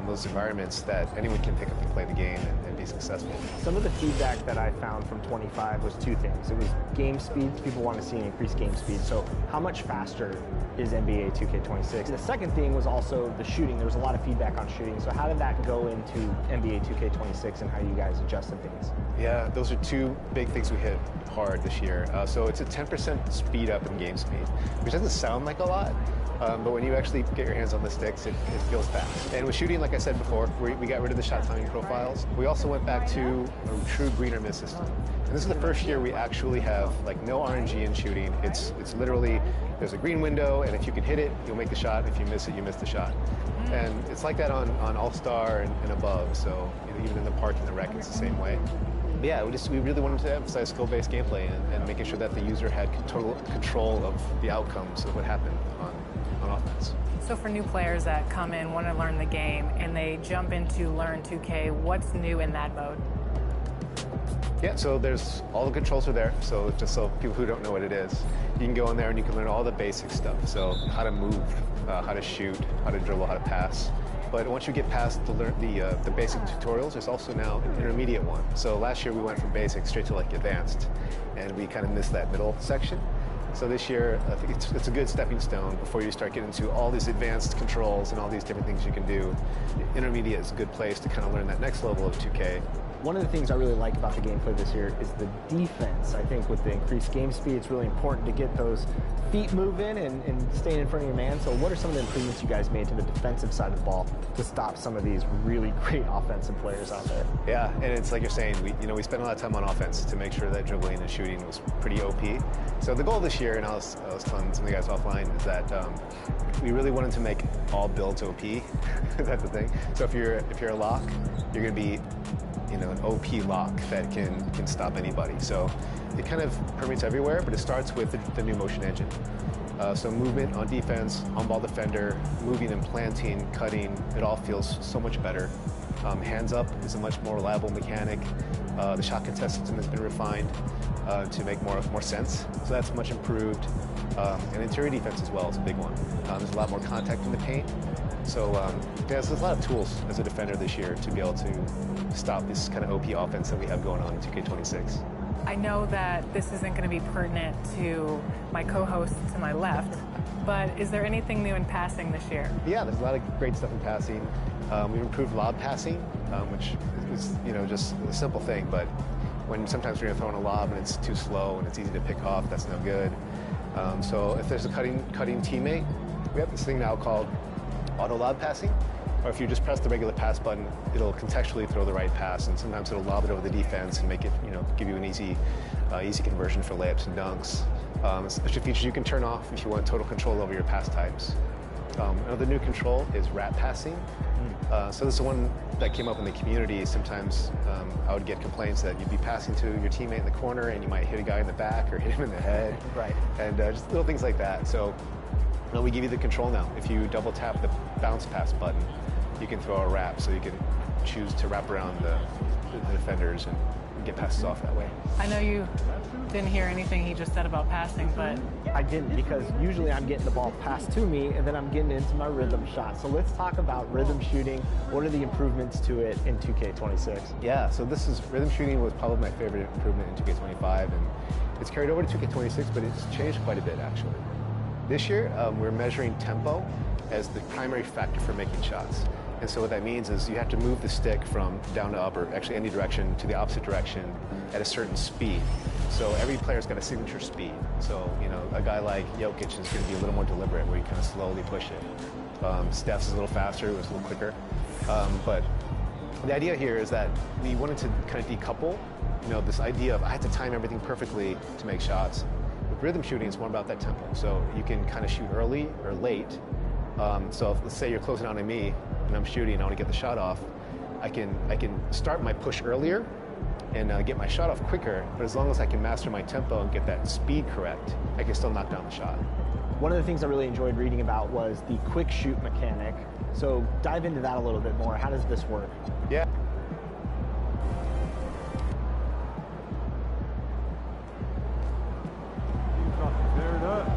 those environments that anyone can pick up and play the game and be successful. Some of the feedback that I found from 25 was two things. It was game speed. People want to see an increased game speed. So how much faster is NBA 2K26? The second thing was also the shooting. There was a lot of feedback on shooting. So how did that go into NBA 2K26 and how you guys adjusted things? Yeah, those are two big things we hit hard this year. So it's a 10% speed up in game speed, which doesn't sound like a lot, but when you actually get your hands on the sticks, it feels fast. And with shooting, like I said before, we got rid of the shot timing profiles. We also went back to a true green or miss system. And this is the first year we actually have like no RNG in shooting. It's literally, there's a green window, and if you can hit it, you'll make the shot. If you miss it, you miss the shot. And it's like that on All-Star and above, so even in the park and the rec, it's the same way. But yeah, we really wanted to emphasize skill-based gameplay and making sure that the user had total control of the outcomes of what happened on offense. So for new players that come in, want to learn the game, and they jump into Learn 2K, what's new in that mode? Yeah, so there's all the controls are there. So just so people who don't know what it is, you can go in there and you can learn all the basic stuff. So how to move, how to shoot, how to dribble, how to pass. But once you get past the basic tutorials, there's also now an intermediate one. So last year we went from basic straight to like advanced, and we kind of missed that middle section. So this year, I think it's a good stepping stone before you start getting into all these advanced controls and all these different things you can do. Intermediate is a good place to kind of learn that next level of 2K. One of the things I really like about the gameplay this year is the defense. I think with the increased game speed, it's really important to get those feet moving and staying in front of your man. So what are some of the improvements you guys made to the defensive side of the ball to stop some of these really great offensive players out there? Yeah, and it's like you're saying, we spent a lot of time on offense to make sure that dribbling and shooting was pretty OP. So the goal this year, and I was telling some of the guys offline, is that we really wanted to make all builds OP. That's the thing. So if you're a lock, you're going to be an OP lock that can stop anybody. So it kind of permeates everywhere, but it starts with the new motion engine. So movement on defense, on-ball defender, moving and planting, cutting, it all feels so much better. Hands up is a much more reliable mechanic. The shot contest system has been refined to make more sense. So that's much improved. And interior defense as well is a big one. There's a lot more contact in the paint. So there's a lot of tools as a defender this year to be able to stop this kind of OP offense that we have going on in 2K26. I know that this isn't going to be pertinent to my co-host to my left, but is there anything new in passing this year? Yeah, there's a lot of great stuff in passing. We've improved lob passing, which is just a simple thing, but when sometimes you're throwing a lob and it's too slow and it's easy to pick off, that's no good. So if there's a cutting teammate, we have this thing now called auto lob passing, or if you just press the regular pass button, it'll contextually throw the right pass, and sometimes it'll lob it over the defense and make it, give you an easy conversion for layups and dunks. It's a feature you can turn off if you want total control over your pass types. Another new control is wrap passing. So this is one that came up in the community. Sometimes I would get complaints that you'd be passing to your teammate in the corner and you might hit a guy in the back or hit him in the head. Right. And just little things like that. So we give you the control now. If you double tap the bounce pass button, you can throw a wrap, so you can choose to wrap around the defenders and get passes off that way. I know you didn't hear anything he just said about passing, but... I didn't, because usually I'm getting the ball passed to me, and then I'm getting into my rhythm shot. So let's talk about rhythm shooting. What are the improvements to it in 2K26? Yeah, so rhythm shooting was probably my favorite improvement in 2K25, and it's carried over to 2K26, but it's changed quite a bit, actually. This year, we're measuring tempo as the primary factor for making shots. And so what that means is you have to move the stick from down to up, or actually any direction, to the opposite direction at a certain speed. So every player's got a signature speed. So, a guy like Jokic is going to be a little more deliberate, where you kind of slowly push it. Steph's is a little faster, it was a little quicker. But the idea here is that we wanted to kind of decouple, this idea of I have to time everything perfectly to make shots. With rhythm shooting, it's more about that tempo. So you can kind of shoot early or late. So if, let's say you're closing on to me and I'm shooting and I want to get the shot off, I can start my push earlier and get my shot off quicker, but as long as I can master my tempo and get that speed correct, I can still knock down the shot. One of the things I really enjoyed reading about was the quick shoot mechanic. So dive into that a little bit more. How does this work? Yeah. Tear it up.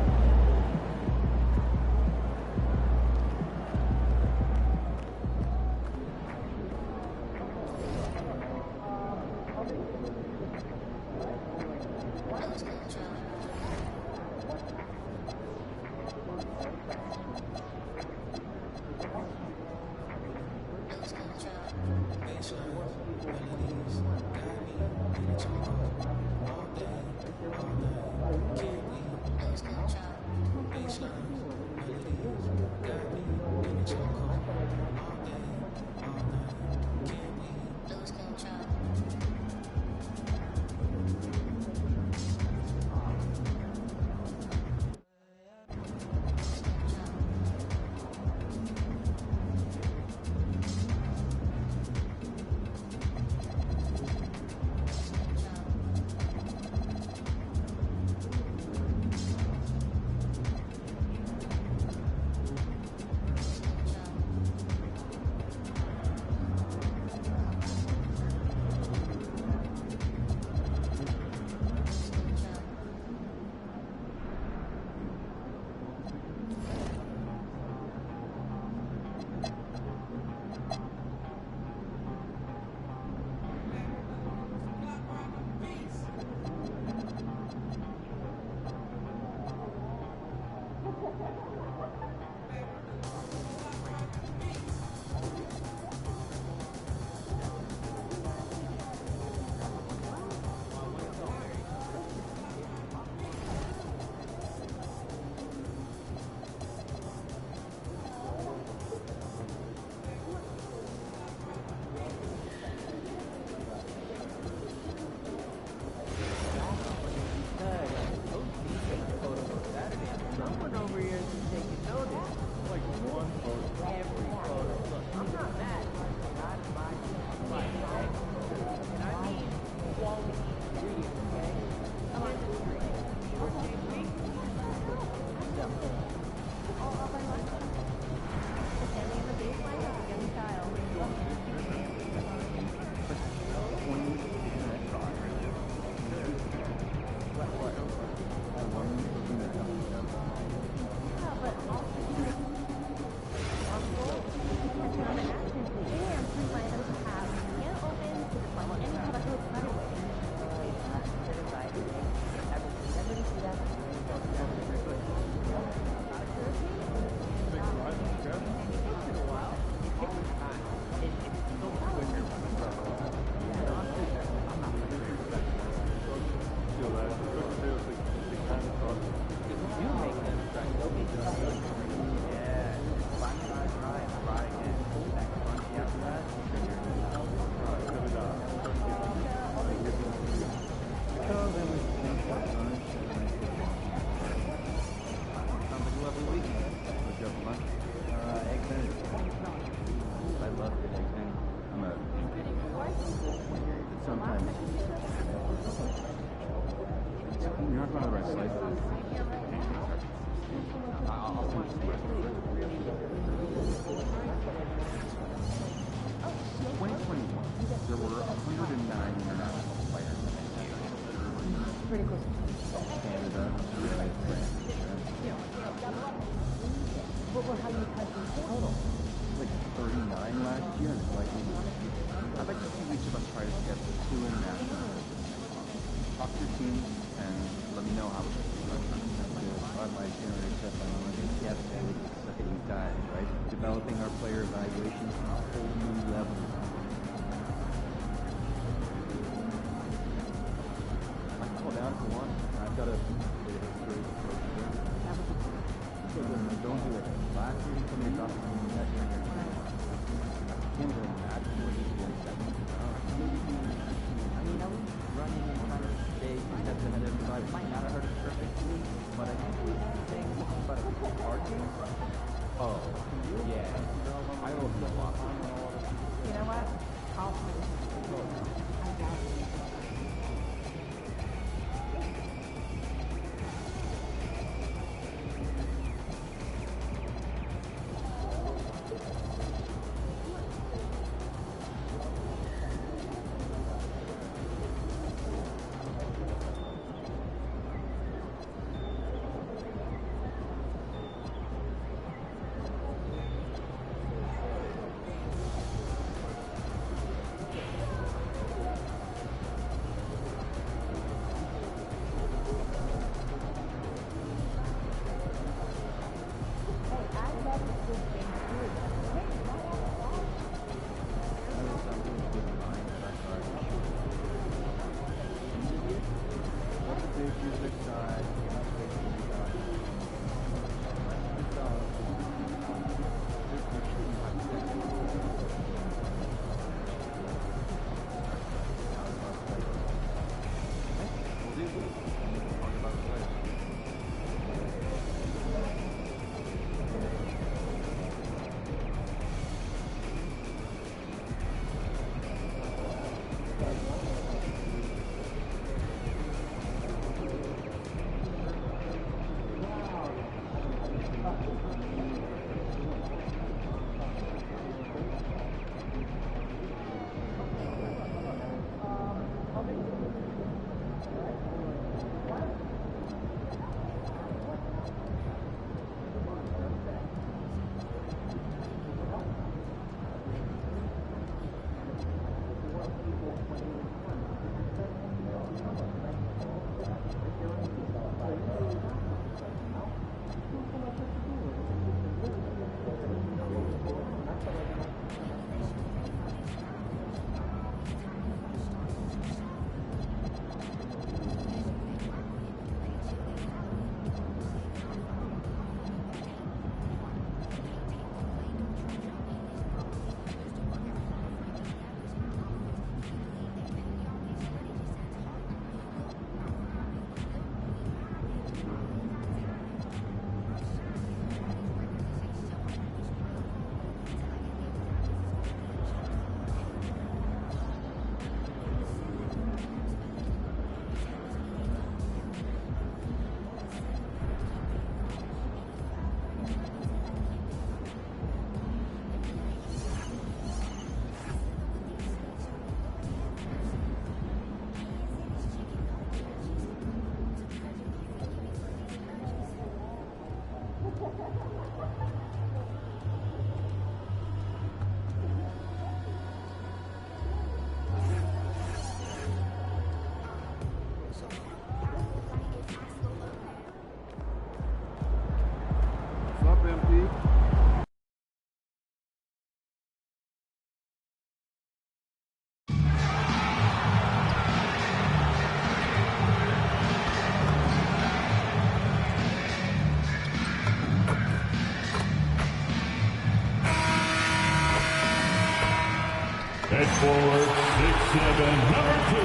Step forward, 6'7", number 2,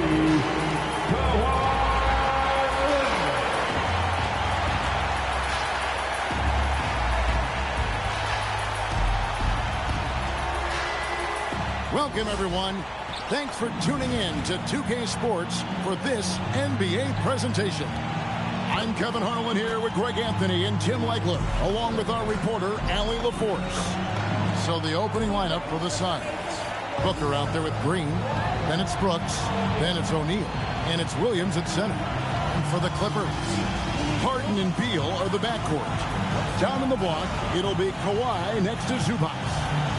Kawhi. Welcome, everyone. Thanks for tuning in to 2K Sports for this NBA presentation. I'm Kevin Harlan here with Greg Anthony and Tim Legler, along with our reporter, Allie LaForce. So the opening lineup for the Suns. Booker out there with Green, then it's Brooks, then it's O'Neal, and it's Williams at center. And for the Clippers, Harden and Beal are the backcourt. Down in the block, it'll be Kawhi next to Zubac.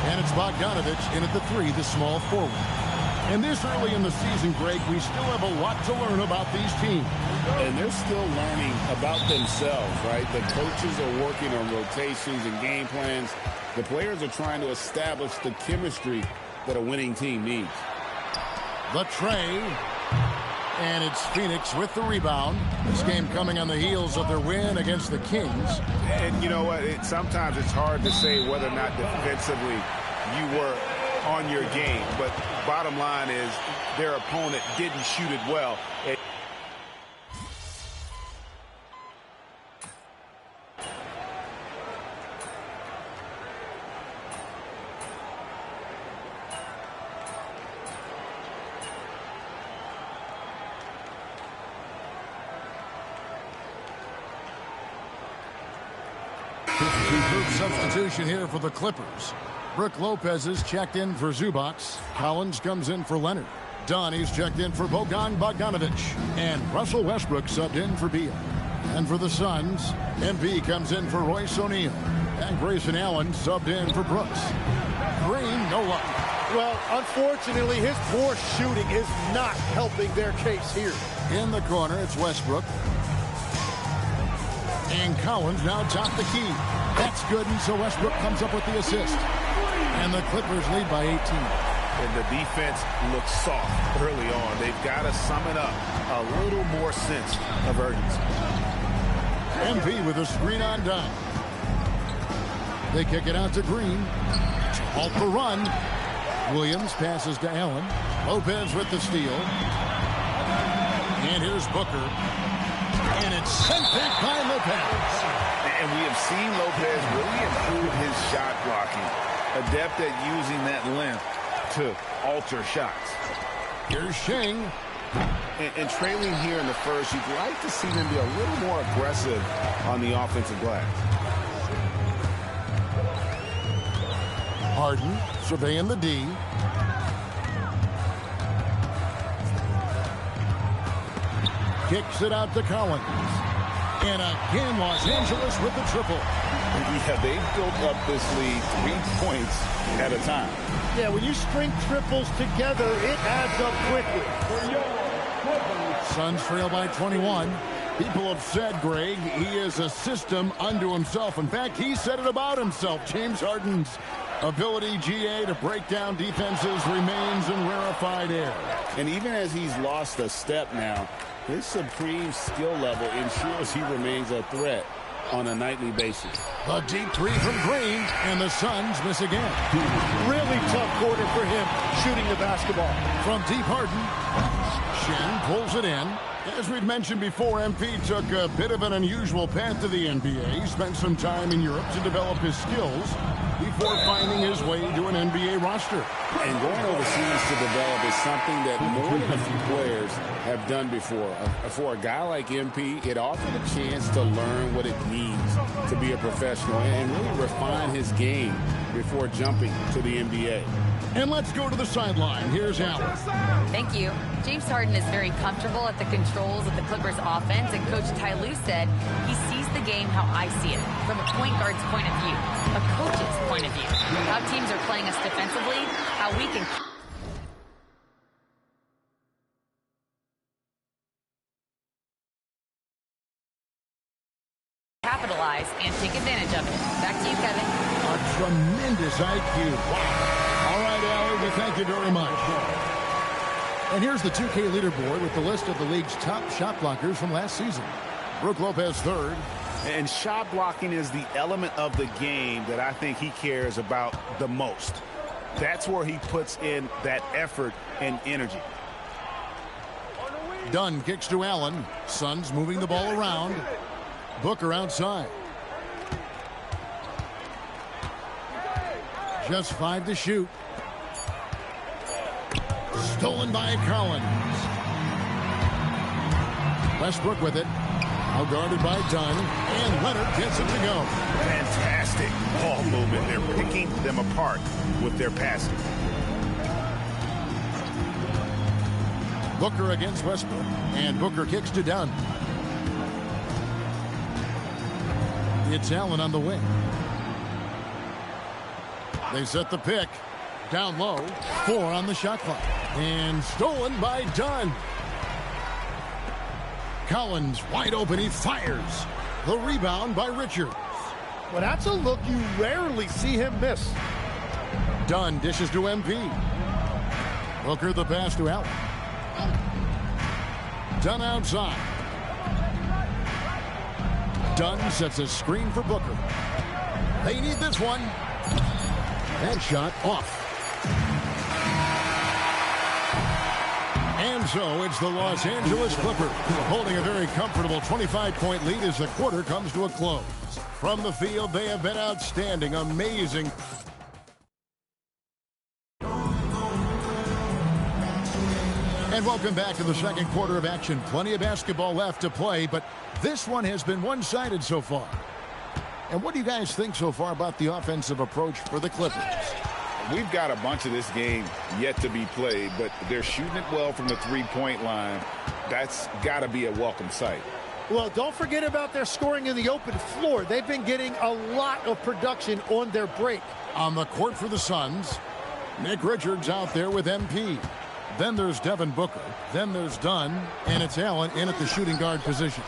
And it's Bogdanovich in at the 3, the small forward. And this early in the season, Greg, we still have a lot to learn about these teams. And they're still learning about themselves, right? The coaches are working on rotations and game plans. The players are trying to establish the chemistry that a winning team needs. The tray. And it's Phoenix with the rebound. This game coming on the heels of their win against the Kings. And you know what? Sometimes it's hard to say whether or not defensively you were on your game. But bottom line is their opponent didn't shoot it well. Substitution here for the Clippers. Brook Lopez is checked in for Zubac. Collins comes in for Leonard. Donnie's checked in for Bogdanovich. And Russell Westbrook subbed in for Beal. And for the Suns, MP comes in for Royce O'Neal. And Grayson Allen subbed in for Brooks. Green, no luck. Well, unfortunately, his poor shooting is not helping their case here. In the corner, it's Westbrook. And Collins now top the key. That's good, and so Westbrook comes up with the assist. And the Clippers lead by 18. And the defense looks soft early on. They've got to sum it up a little more sense of urgency. MP with a screen on down. They kick it out to Green. To halt the run. Williams passes to Allen. Lopez with the steal. And here's Booker. And it's sent back by Lopez. And we have seen Lopez really improve his shot blocking. Adept at using that length to alter shots. Here's Shing. And trailing here in the first, you'd like to see them be a little more aggressive on the offensive glass. Harden surveying the D. Kicks it out to Collins. And again, Los Angeles with the triple. Yeah, they've built up this lead 3 points at a time. Yeah, when you string triples together, it adds up quickly. Suns trail by 21. People have said, Greg, he is a system unto himself. In fact, he said it about himself. James Harden's ability, GA, to break down defenses remains in rarefied air. And even as he's lost a step now, his supreme skill level ensures he remains a threat on a nightly basis. A deep 3 from Green, and the Suns miss again. Really tough quarter for him shooting the basketball. From deep, Harden. Shen pulls it in. As we've mentioned before, MP took a bit of an unusual path to the NBA. He spent some time in Europe to develop his skills before finding his way to an NBA roster. And going overseas to develop is something that more than a few players have done before. For a guy like MP, it offered a chance to learn what it means to be a professional and really refine his game before jumping to the NBA. And let's go to the sideline. Here's Allen. Thank you. James Harden is very comfortable at the controls of the Clippers offense, and Coach Ty Lue said he sees the game how I see it, from a point guard's point of view, a coach's point of view, how teams are playing us defensively, how we can capitalize and take advantage of it. Back to you, Kevin. A tremendous IQ. Wow. All right, Allie, we thank you very much. And here's the 2K leaderboard with the list of the league's top shot blockers from last season. Brook Lopez third. And shot blocking is the element of the game that I think he cares about the most. That's where he puts in that effort and energy. Dunn kicks to Allen. Suns moving the ball around. Booker outside. Just 5 to shoot. Stolen by Collins. Westbrook with it. Now guarded by Dunn. And Leonard gets it to go. Fantastic ball movement. They're picking them apart with their passing. Booker against Westbrook. And Booker kicks to Dunn. It's Allen on the wing. They set the pick. Down low. 4 on the shot clock. And stolen by Dunn. Collins wide open. He fires. The rebound by Richards. Well, that's a look you rarely see him miss. Dunn dishes to MP. Booker the pass to Allen. Dunn outside. Dunn sets a screen for Booker. They need this one. That shot off. And so it's the Los Angeles Clippers holding a very comfortable 25-point lead as the quarter comes to a close. From the field, they have been outstanding, amazing. And welcome back to the second quarter of action. Plenty of basketball left to play, but this one has been one-sided so far. And what do you guys think so far about the offensive approach for the Clippers? We've got a bunch of this game yet to be played, but they're shooting it well from the three-point line. That's got to be a welcome sight. Well, don't forget about their scoring in the open floor. They've been getting a lot of production on their break. On the court for the Suns, Nick Richards out there with MP. Then there's Devin Booker. Then there's Dunn, and it's Allen in at the shooting guard position.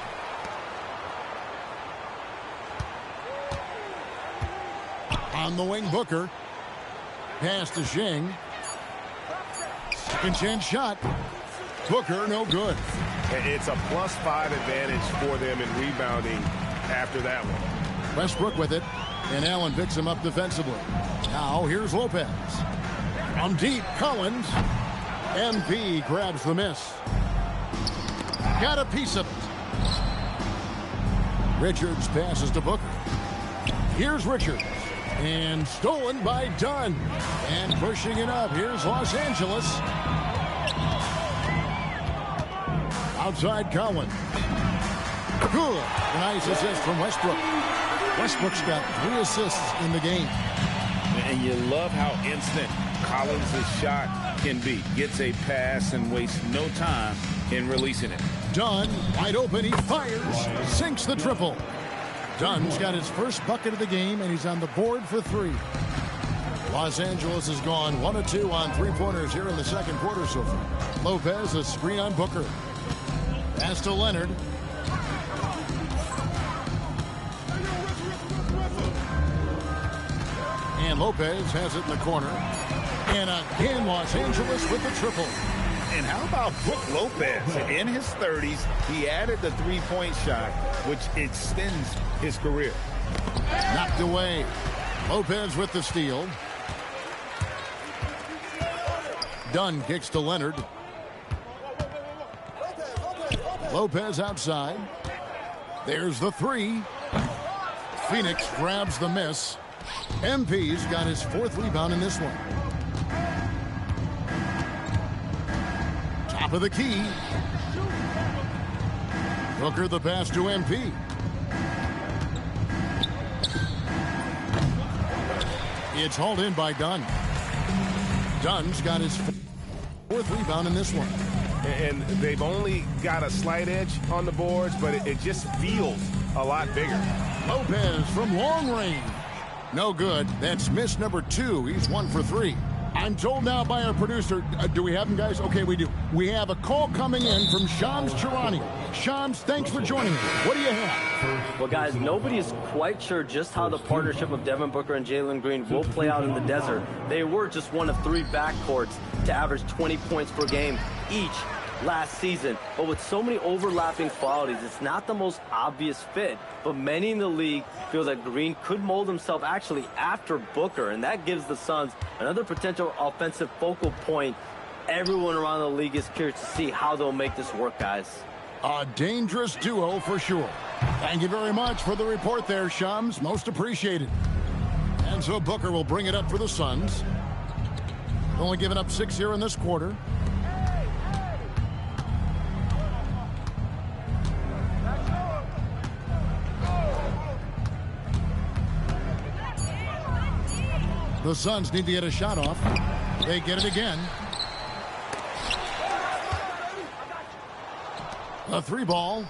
On the wing, Booker. Pass to Shing. Second chance shot. Booker, no good. It's a +5 advantage for them in rebounding after that one. Westbrook with it, and Allen picks him up defensively. Now here's Lopez. From deep, Collins. MP grabs the miss. Got a piece of it. Richards passes to Booker. Here's Richards. And stolen by Dunn. And pushing it up. Here's Los Angeles. Outside Collins. Good. Nice assist from Westbrook. Westbrook's got 3 assists in the game. And you love how instant Collins' shot can be. Gets a pass and wastes no time in releasing it. Dunn, wide open, he fires, sinks the triple. Dunn's got his first bucket of the game, and he's on the board for 3. Los Angeles has gone 1 of 2 on 3-pointers here in the second quarter so far. Lopez, a screen on Booker. Pass to Leonard. And Lopez has it in the corner. And again, Los Angeles with the triple. And how about Brook Lopez? In his 30s, he added the three-point shot, which extends his career. Knocked away. Lopez with the steal. Dunn kicks to Leonard. Lopez outside. There's the 3. Phoenix grabs the miss. MP's got his 4th rebound in this one. Top of the key. Booker the pass to MP. It's hauled in by Dunn. Dunn's got his 4th rebound in this one. And they've only got a slight edge on the boards, but it just feels a lot bigger. Lopez from long range. No good. That's miss number 2. He's 1 for 3. I'm told now by our producer, do we have him, guys? Okay, we do. We have a call coming in from Shams Charania. Shams, thanks for joining us. What do you have? Well, guys, nobody is quite sure just how the partnership of Devin Booker and Jalen Green will play out in the desert. They were just one of 3 backcourts to average 20 points per game each last season. But with so many overlapping qualities, it's not the most obvious fit. But many in the league feel that Green could mold himself actually after Booker, and that gives the Suns another potential offensive focal point. Everyone around the league is curious to see how they'll make this work, guys. A dangerous duo for sure. Thank you very much for the report there, Shams. Most appreciated. And so Booker will bring it up for the Suns. Only giving up 6 here in this quarter. The Suns need to get a shot off. They get it again. A 3-ball.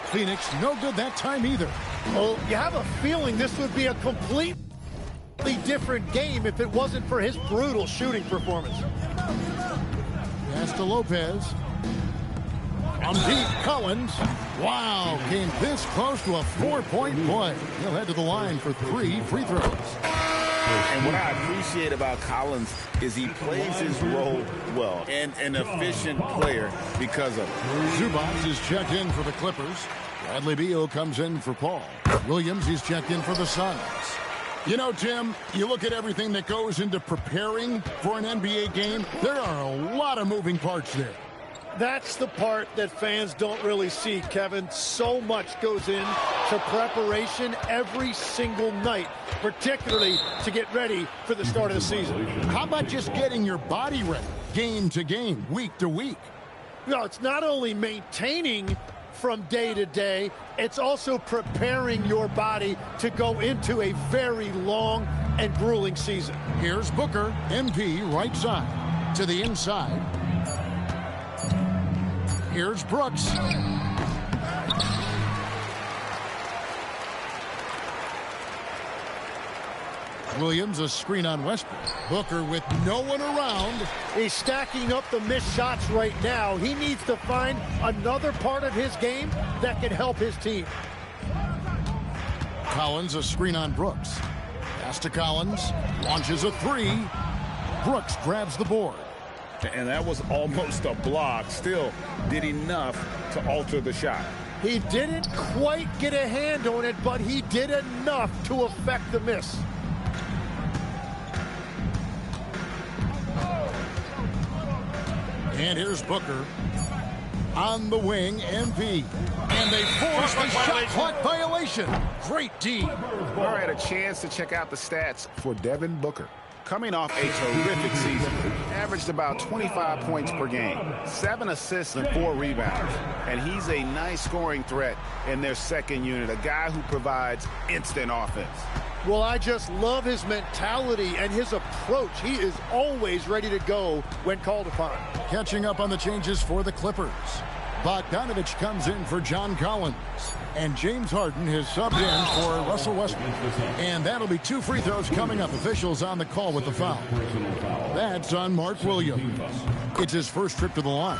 Phoenix, no good that time either. Well, you have a feeling this would be a completely different game if it wasn't for his brutal shooting performance. Pass to Lopez. On deep, Collins. Wow, came this close to a 4-point play. He'll head to the line for 3 free throws. And what I appreciate about Collins is he plays his role well and an efficient player because of it. Zubac is checked in for the Clippers. Bradley Beal comes in for Paul. Williams, he's checked in for the Suns. You know, Tim, you look at everything that goes into preparing for an NBA game, there are a lot of moving parts there. That's the part that fans don't really see, Kevin. So much goes into preparation every single night, particularly to get ready for the start of the season. How about just getting your body ready, game to game, week to week? No, it's not only maintaining from day to day, it's also preparing your body to go into a very long and grueling season. Here's Booker, MP, right side, to the inside. Here's Brooks. Williams, a screen on Westbrook. Booker with no one around. He's stacking up the missed shots right now. He needs to find another part of his game that can help his team. Collins, a screen on Brooks. Pass to Collins. Launches a 3. Brooks grabs the board. And that was almost a block. Still did enough to alter the shot. He didn't quite get a hand on it, but he did enough to affect the miss. And here's Booker on the wing, MP. And they force the shot clock violation. Great D. All right, a chance to check out the stats for Devin Booker. Coming off a terrific season, averaged about 25 points per game, 7 assists and 4 rebounds. And he's a nice scoring threat in their second unit, a guy who provides instant offense. Well, I just love his mentality and his approach. He is always ready to go when called upon. Catching up on the changes for the Clippers. Bogdanovich comes in for John Collins. And James Harden has subbed in for Russell Westbrook. And that'll be 2 free throws coming up. Officials on the call with the foul. That's on Mark Williams. It's his first trip to the line.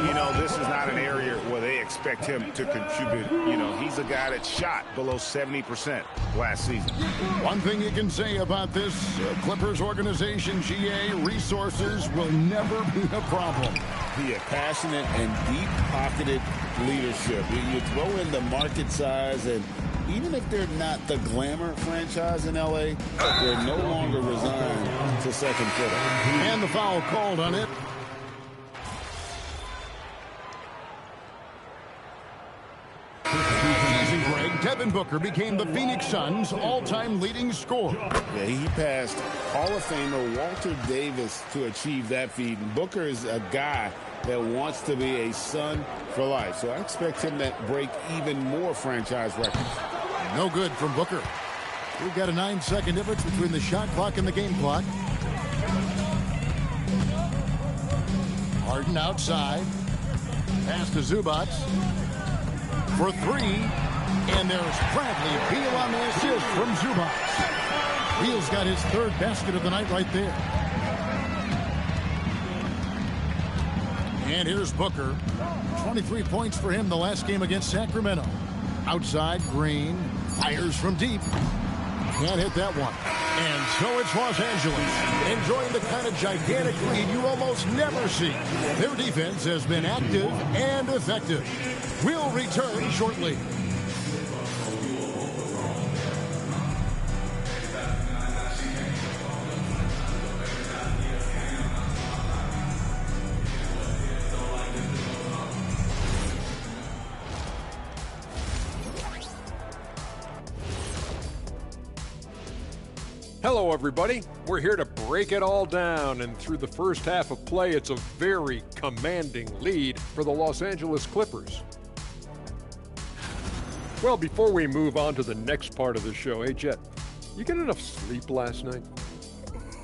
You know, this is not an area where they expect him to contribute. You know, he's a guy that shot below 70% last season. One thing you can say about this Clippers organization, GA, resources will never be a problem. He has passionate and deep-pocketed leadership. You throw in the market size, and even if they're not the glamour franchise in L.A., they're no longer resigned to second fiddle. And the foul called on it. Greg, Devin Booker became the Phoenix Suns' all-time leading scorer. Yeah, he passed Hall of Famer Walter Davis to achieve that feat. And Booker is a guy that wants to be a Sun for life. So I expect him to break even more franchise records. No good from Booker. We've got a 9-second difference between the shot clock and the game clock. Harden outside. Pass to Zubac. For 3. And there's Bradley Beal on the assist from Zubac. Beal's got his 3rd basket of the night right there. And here's Booker. 23 points for him the last game against Sacramento. Outside, Green fires from deep. Can't hit that one. And so it's Los Angeles, enjoying the kind of gigantic lead you almost never see. Their defense has been active and effective. We'll return shortly. Hello, everybody. We're here to break it all down, and through the first half of play, it's a very commanding lead for the Los Angeles Clippers. Well, before we move on to the next part of the show, hey, Jet, you get enough sleep last night?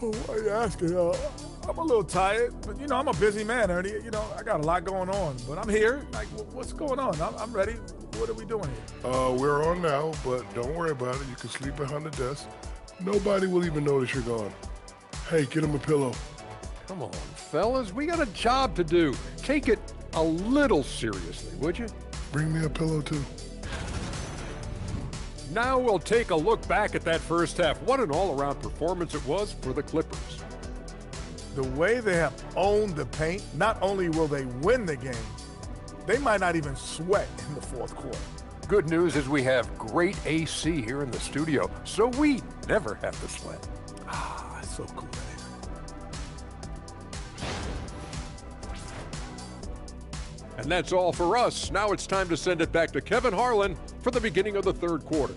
Why are you asking? I'm a little tired, but, I'm a busy man, Ernie. I got a lot going on, but I'm here. Like, what's going on? I'm ready. What are we doing here? We're on now, but don't worry about it. You can sleep behind the desk. Nobody will even notice you're gone. Hey, get him a pillow. Come on, fellas. We got a job to do. Take it a little seriously, would you? Bring me a pillow, too. Now we'll take a look back at that first half. What an all-around performance it was for the Clippers. The way they have owned the paint, not only will they win the game, they might not even sweat in the fourth quarter. Good news is we have great AC here in the studio, so we never have to sweat. Ah, so cool. And that's all for us. Now it's time to send it back to Kevin Harlan for the beginning of the third quarter.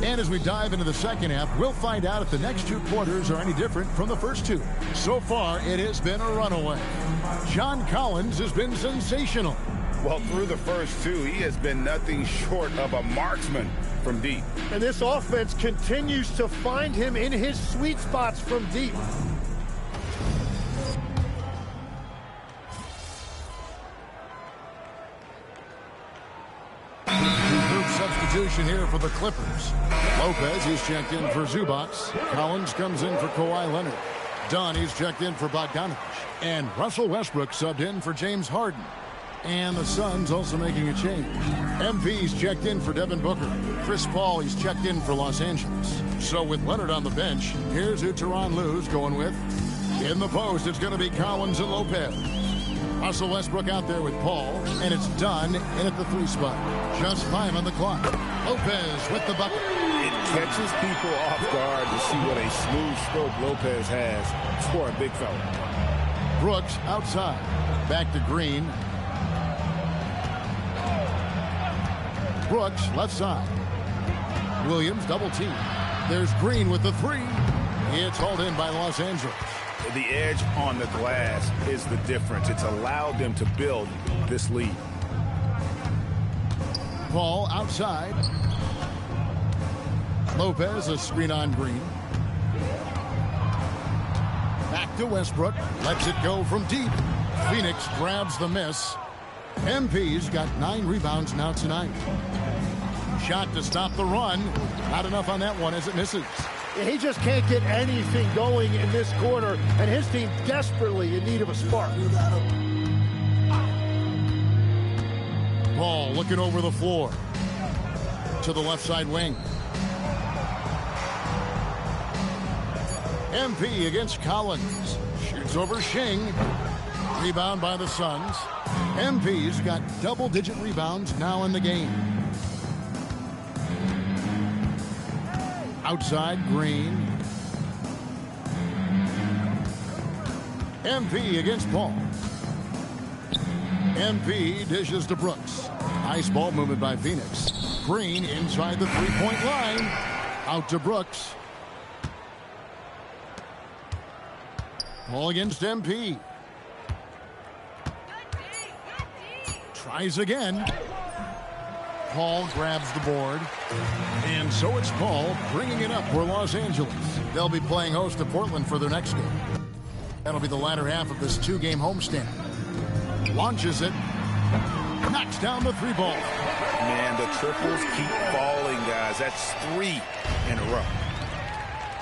And as we dive into the second half, we'll find out if the next two quarters are any different from the first two. So far, it has been a runaway. John Collins has been sensational. Well, through the first two, he has been nothing short of a marksman from deep. And this offense continues to find him in his sweet spots from deep. Substitution here for the Clippers. Lopez is checked in for Zubac. Collins comes in for Kawhi Leonard. Dunn is checked in for Bogdanovich. And Russell Westbrook subbed in for James Harden. And the Suns also making a change. MV's checked in for Devin Booker. Chris Paul is checked in for Los Angeles. So with Leonard on the bench, here's who Tyronn Lue's going with. In the post, it's going to be Collins and Lopez. Russell Westbrook out there with Paul, and it's Dunn in at the 3 spot. Just 5 on the clock. Lopez with the bucket. It catches people off guard to see what a smooth stroke Lopez has for a big fella. Brooks outside. Back to Green. Brooks left side. Williams double team. There's Green with the 3. It's hauled in by Los Angeles. The edge on the glass is the difference. It's allowed them to build this lead. Paul outside. Lopez a screen on Green. Back to Westbrook. Lets it go from deep. Phoenix grabs the miss. MP's got 9 rebounds now tonight. Shot to stop the run. Not enough on that one as it misses. He just can't get anything going in this quarter, and his team desperately in need of a spark. Paul looking over the floor to the left side wing. MP against Collins. Shoots over Shing. Rebound by the Suns. MP's got double-digit rebounds now in the game. Outside, Green. MP against Paul. MP dishes to Brooks. Nice ball movement by Phoenix. Green inside the three-point line. Out to Brooks. Paul against MP. Tries again. Paul grabs the board. And so it's Paul bringing it up for Los Angeles. They'll be playing host to Portland for their next game. That'll be the latter half of this 2-game homestand. Launches it. Knocks down the 3 ball. Man, the triples keep falling, guys. That's 3 in a row.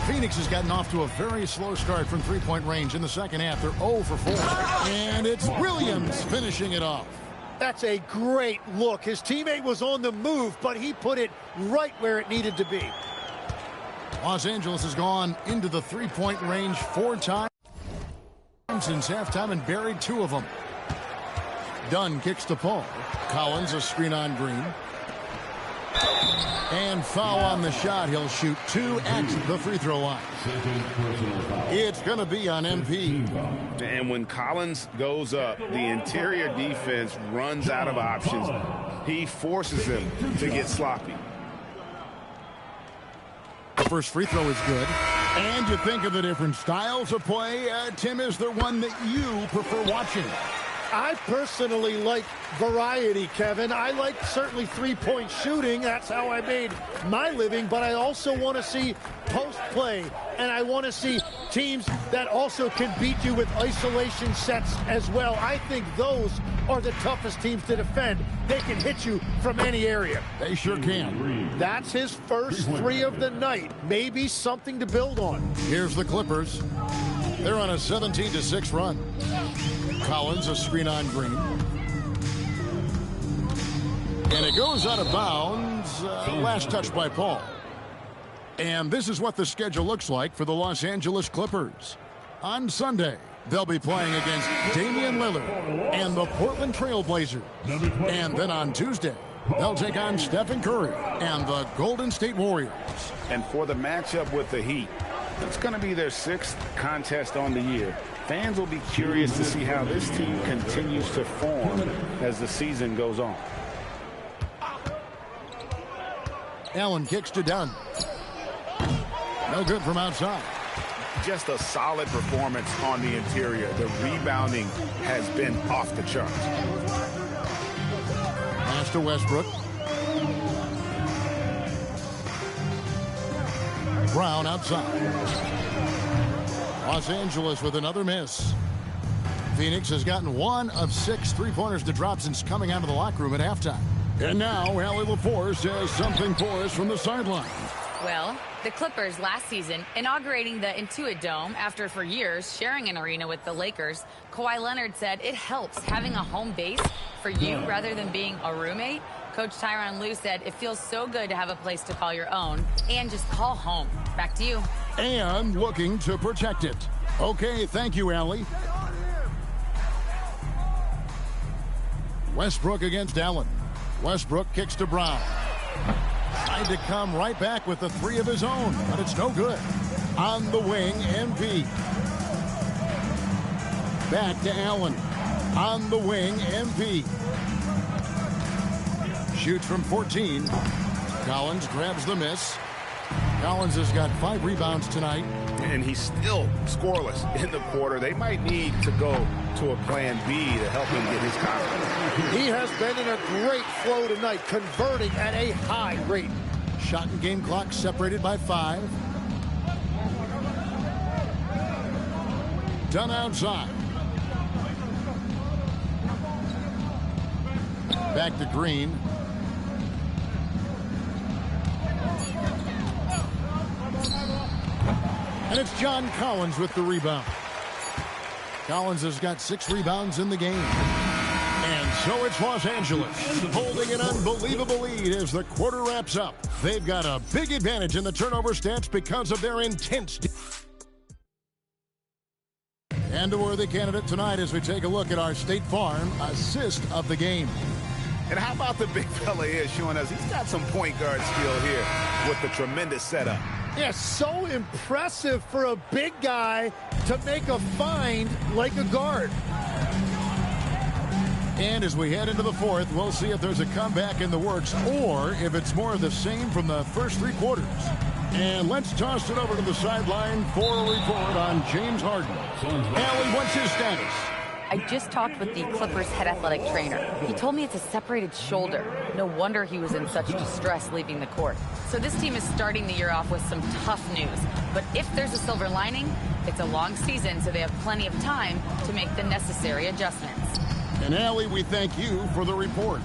Phoenix has gotten off to a very slow start from three-point range in the second half. They're 0 for 4. And it's Williams finishing it off. That's a great look. His teammate was on the move, but he put it right where it needed to be. Los Angeles has gone into the three-point range 4 times since halftime and buried 2 of them. Dunn kicks to Paul. Collins a screen on Green. And foul on the shot. He'll shoot 2 at the free throw line. It's going to be on MP. And when Collins goes up, the interior defense runs out of options. He forces them to get sloppy. The first free throw is good. And you think of the different styles of play. Tim, is there one that you prefer watching? I personally like variety, Kevin. I like certainly three-point shooting. That's how I made my living. But I also want to see post play. And I want to see teams that also can beat you with isolation sets as well. I think those are the toughest teams to defend. They can hit you from any area. They sure can. That's his first 3 of the night. Maybe something to build on. Here's the Clippers. They're on a 17-6 run. Collins a screen on Green. And it goes out of bounds. Last touch by Paul. And this is what the schedule looks like for the Los Angeles Clippers. On Sunday, they'll be playing against Damian Lillard and the Portland Trail Blazers. And then on Tuesday, they'll take on Stephen Curry and the Golden State Warriors. And for the matchup with the Heat, it's going to be their 6th contest on the year. Fans will be curious to see how this team continues to form as the season goes on. Allen kicks to Dunn. No good from outside. Just a solid performance on the interior. The rebounding has been off the charts. Pass to Westbrook. Brown outside. Los Angeles with another miss. Phoenix has gotten 1 of 6 three-pointers to drop since coming out of the locker room at halftime. And now, Allie LaForce has something for us from the sideline. Well, the Clippers last season inaugurating the Intuit Dome after for years sharing an arena with the Lakers. Kawhi Leonard said it helps having a home base for you rather than being a roommate. Coach Tyronn Lue said it feels so good to have a place to call your own and just call home. Back to you. And looking to protect it. Okay, thank you, Allie. Westbrook against Allen. Westbrook kicks to Brown. Tried to come right back with the 3 of his own, but it's no good. On the wing, MP. Back to Allen. On the wing, MP. Shoots from 14. Collins grabs the miss. Collins has got 5 rebounds tonight. And he's still scoreless in the quarter. They might need to go to a plan B to help him get his confidence. He has been in a great flow tonight, converting at a high rate. Shot and game clock separated by 5. Done outside. Back to Green. And it's John Collins with the rebound. Collins has got 6 rebounds in the game. And so it's Los Angeles holding an unbelievable lead as the quarter wraps up. They've got a big advantage in the turnover stats because of their intense. And a worthy candidate tonight as we take a look at our State Farm assist of the game. And how about the big fella here showing us he's got some point guard skill here with the tremendous setup. Yeah, so impressive for a big guy to make a find like a guard. And as we head into the 4th, we'll see if there's a comeback in the works or if it's more of the same from the first 3 quarters. And let's toss it over to the sideline for a report on James Harden. Allie, what's his status? I just talked with the Clippers head athletic trainer. He told me it's a separated shoulder. No wonder he was in such distress leaving the court. So this team is starting the year off with some tough news. But if there's a silver lining, it's a long season, so they have plenty of time to make the necessary adjustments. And Allie, we thank you for the report.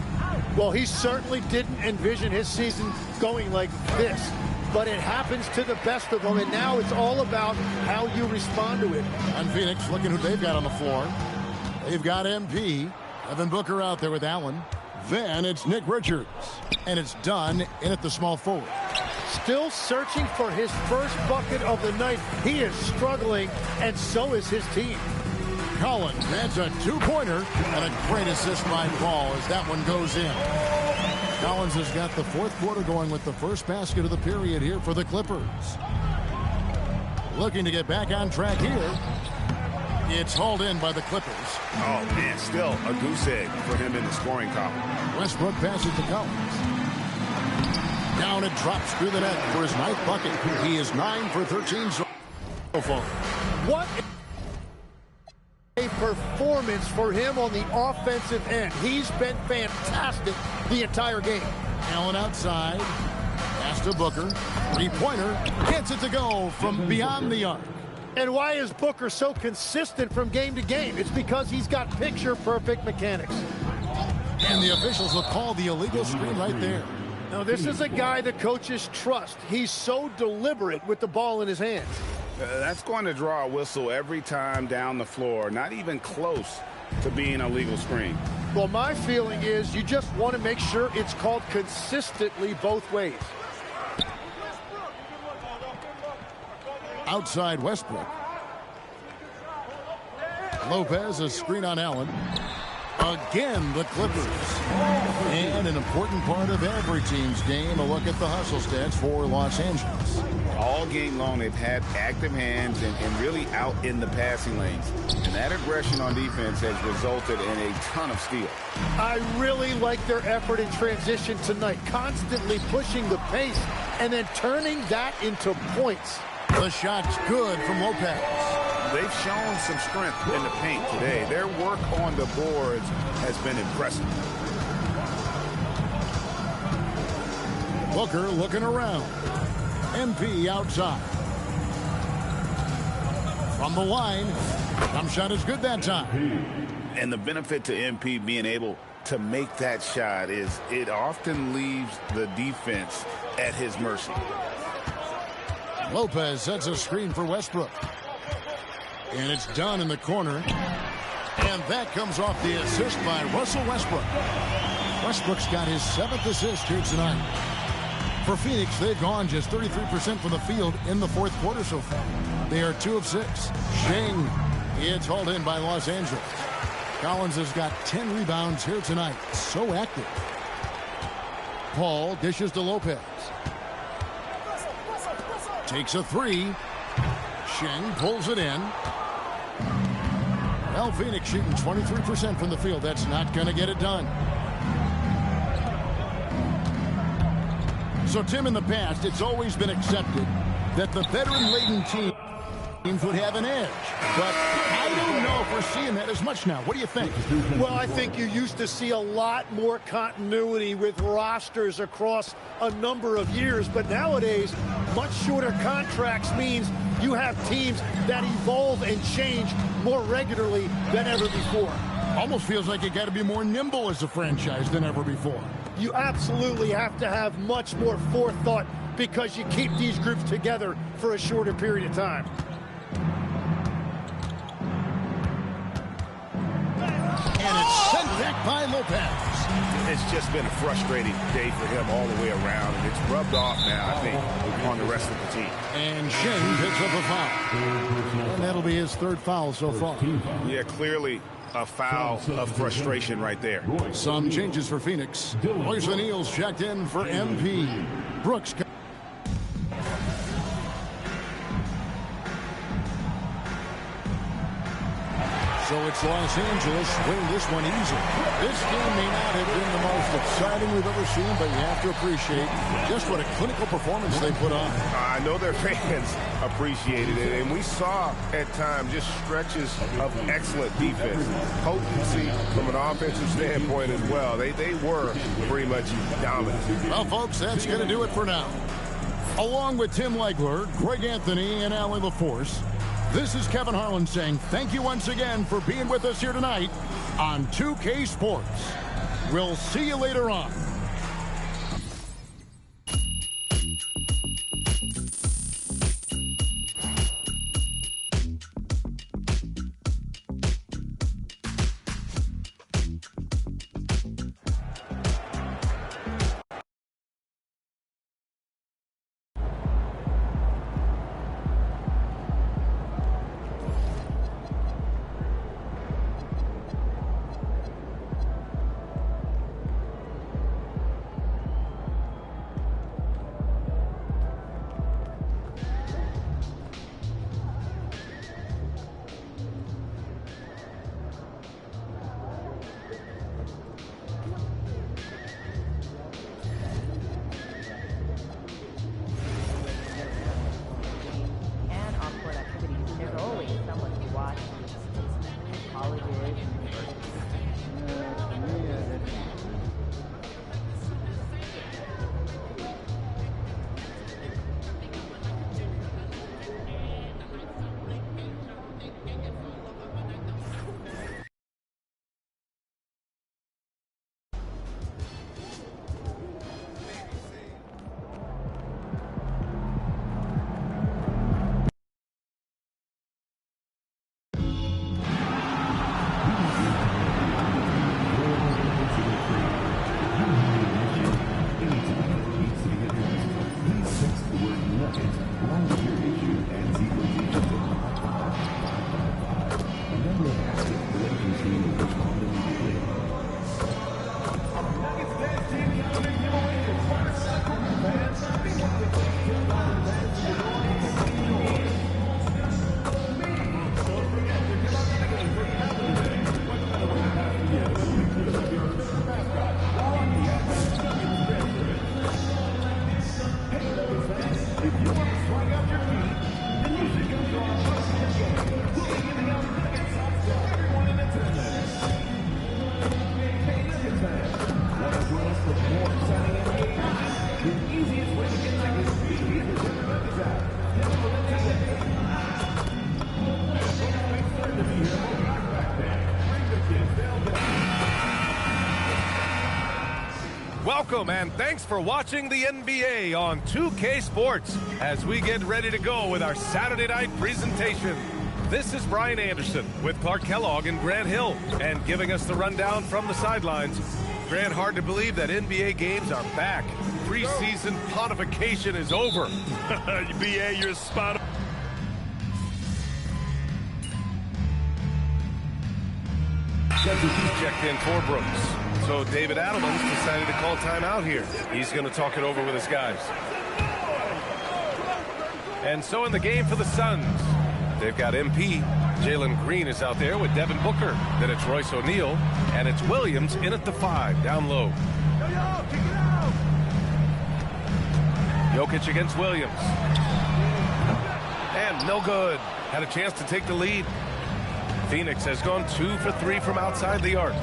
Well, he certainly didn't envision his season going like this. but it happens to the best of them, and now it's all about how you respond to it. And Phoenix, looking who they've got on the floor. They've got MP, Devin Booker out there with Allen. Then it's Nick Richards, and it's done in at the small forward. Still searching for his first bucket of the night. He is struggling, and so is his team. Collins adds a two-pointer and a great assist by Paul as that one goes in. Collins has got the fourth quarter going with the first basket of the period here for the Clippers. Looking to get back on track here. It's hauled in by the Clippers. Oh, man, still a goose egg for him in the scoring column. Westbrook passes to Collins. Down it drops through the net for his ninth bucket. He is 9 for 13 so far. What a performance for him on the offensive end. He's been fantastic the entire game. Allen outside. Pass to Booker. Three-pointer. Gets it to go from beyond the arc. And why is Booker so consistent from game to game? It's because he's got picture-perfect mechanics. And the officials will call the illegal screen right there. Now, this is a guy the coaches trust. He's so deliberate with the ball in his hands. That's going to draw a whistle every time down the floor. Not even close to being a legal screen. Well, my feeling is you just want to make sure it's called consistently both ways. Outside Westbrook. Lopez, a screen on Allen. Again, the Clippers. And an important part of every team's game, a look at the hustle stats for Los Angeles. All game long, they've had active hands and really out in the passing lanes. And that aggression on defense has resulted in a ton of steals. I really like their effort in transition tonight, constantly pushing the pace and then turning that into points. The shot's good from Lopez. They've shown some strength in the paint today. Their work on the boards has been impressive. Booker looking around. MP outside. From the line. Jump shot is good that time. And the benefit to MP being able to make that shot is it often leaves the defense at his mercy. Lopez sets a screen for Westbrook. And it's done in the corner. And that comes off the assist by Russell Westbrook. Westbrook's got his 7th assist here tonight. For Phoenix, they've gone just 33% from the field in the fourth quarter so far. They are 2 of 6. Shing. It's hauled in by Los Angeles. Collins has got 10 rebounds here tonight. So active. Paul dishes to Lopez. Takes a 3. Sheng pulls it in. Well, Phoenix shooting 23% from the field. That's not going to get it done. So, Tim, in the past, it's always been accepted that the veteran-laden teams would have an edge. But I don't know if we're seeing that as much now. What do you think? Well, I think you used to see a lot more continuity with rosters across a number of years. But nowadays, much shorter contracts means you have teams that evolve and change more regularly than ever before. Almost feels like you got to be more nimble as a franchise than ever before. You absolutely have to have much more forethought because you keep these groups together for a shorter period of time. And it's sent back by Lopez. It's just been a frustrating day for him all the way around, and it's rubbed off now, I think, on the rest of the team. And Sheng picks up a foul. And that'll be his 3rd foul so far. Yeah, clearly a foul of frustration right there. Some changes for Phoenix. Royce O'Neal's checked in for MP. Brooks. So it's Los Angeles winning this one easy. This game may not have been the most exciting we've ever seen, but you have to appreciate just what a clinical performance they put on. I know their fans appreciated it, and we saw at times just stretches of excellent defense, potency from an offensive standpoint as well. They were pretty much dominant. Well, folks, that's going to do it for now. Along with Tim Legler, Greg Anthony, and Allie LaForce, this is Kevin Harlan saying thank you once again for being with us here tonight on 2K Sports. We'll see you later on. Welcome and thanks for watching the NBA on 2K Sports as we get ready to go with our Saturday night presentation. This is Brian Anderson with Clark Kellogg and Grant Hill, and giving us the rundown from the sidelines. Grant, hard to believe that NBA games are back. Preseason pontification is over. BA, you're spot on. Checked in for Brooks. So David Adelman's decided to call timeout here. He's going to talk it over with his guys. And so in the game for the Suns, they've got MP. Jalen Green is out there with Devin Booker. Then it's Royce O'Neal. And it's Williams in at the 5, down low. Jokic against Williams. And no good. Had a chance to take the lead. Phoenix has gone 2 for 3 from outside the arc.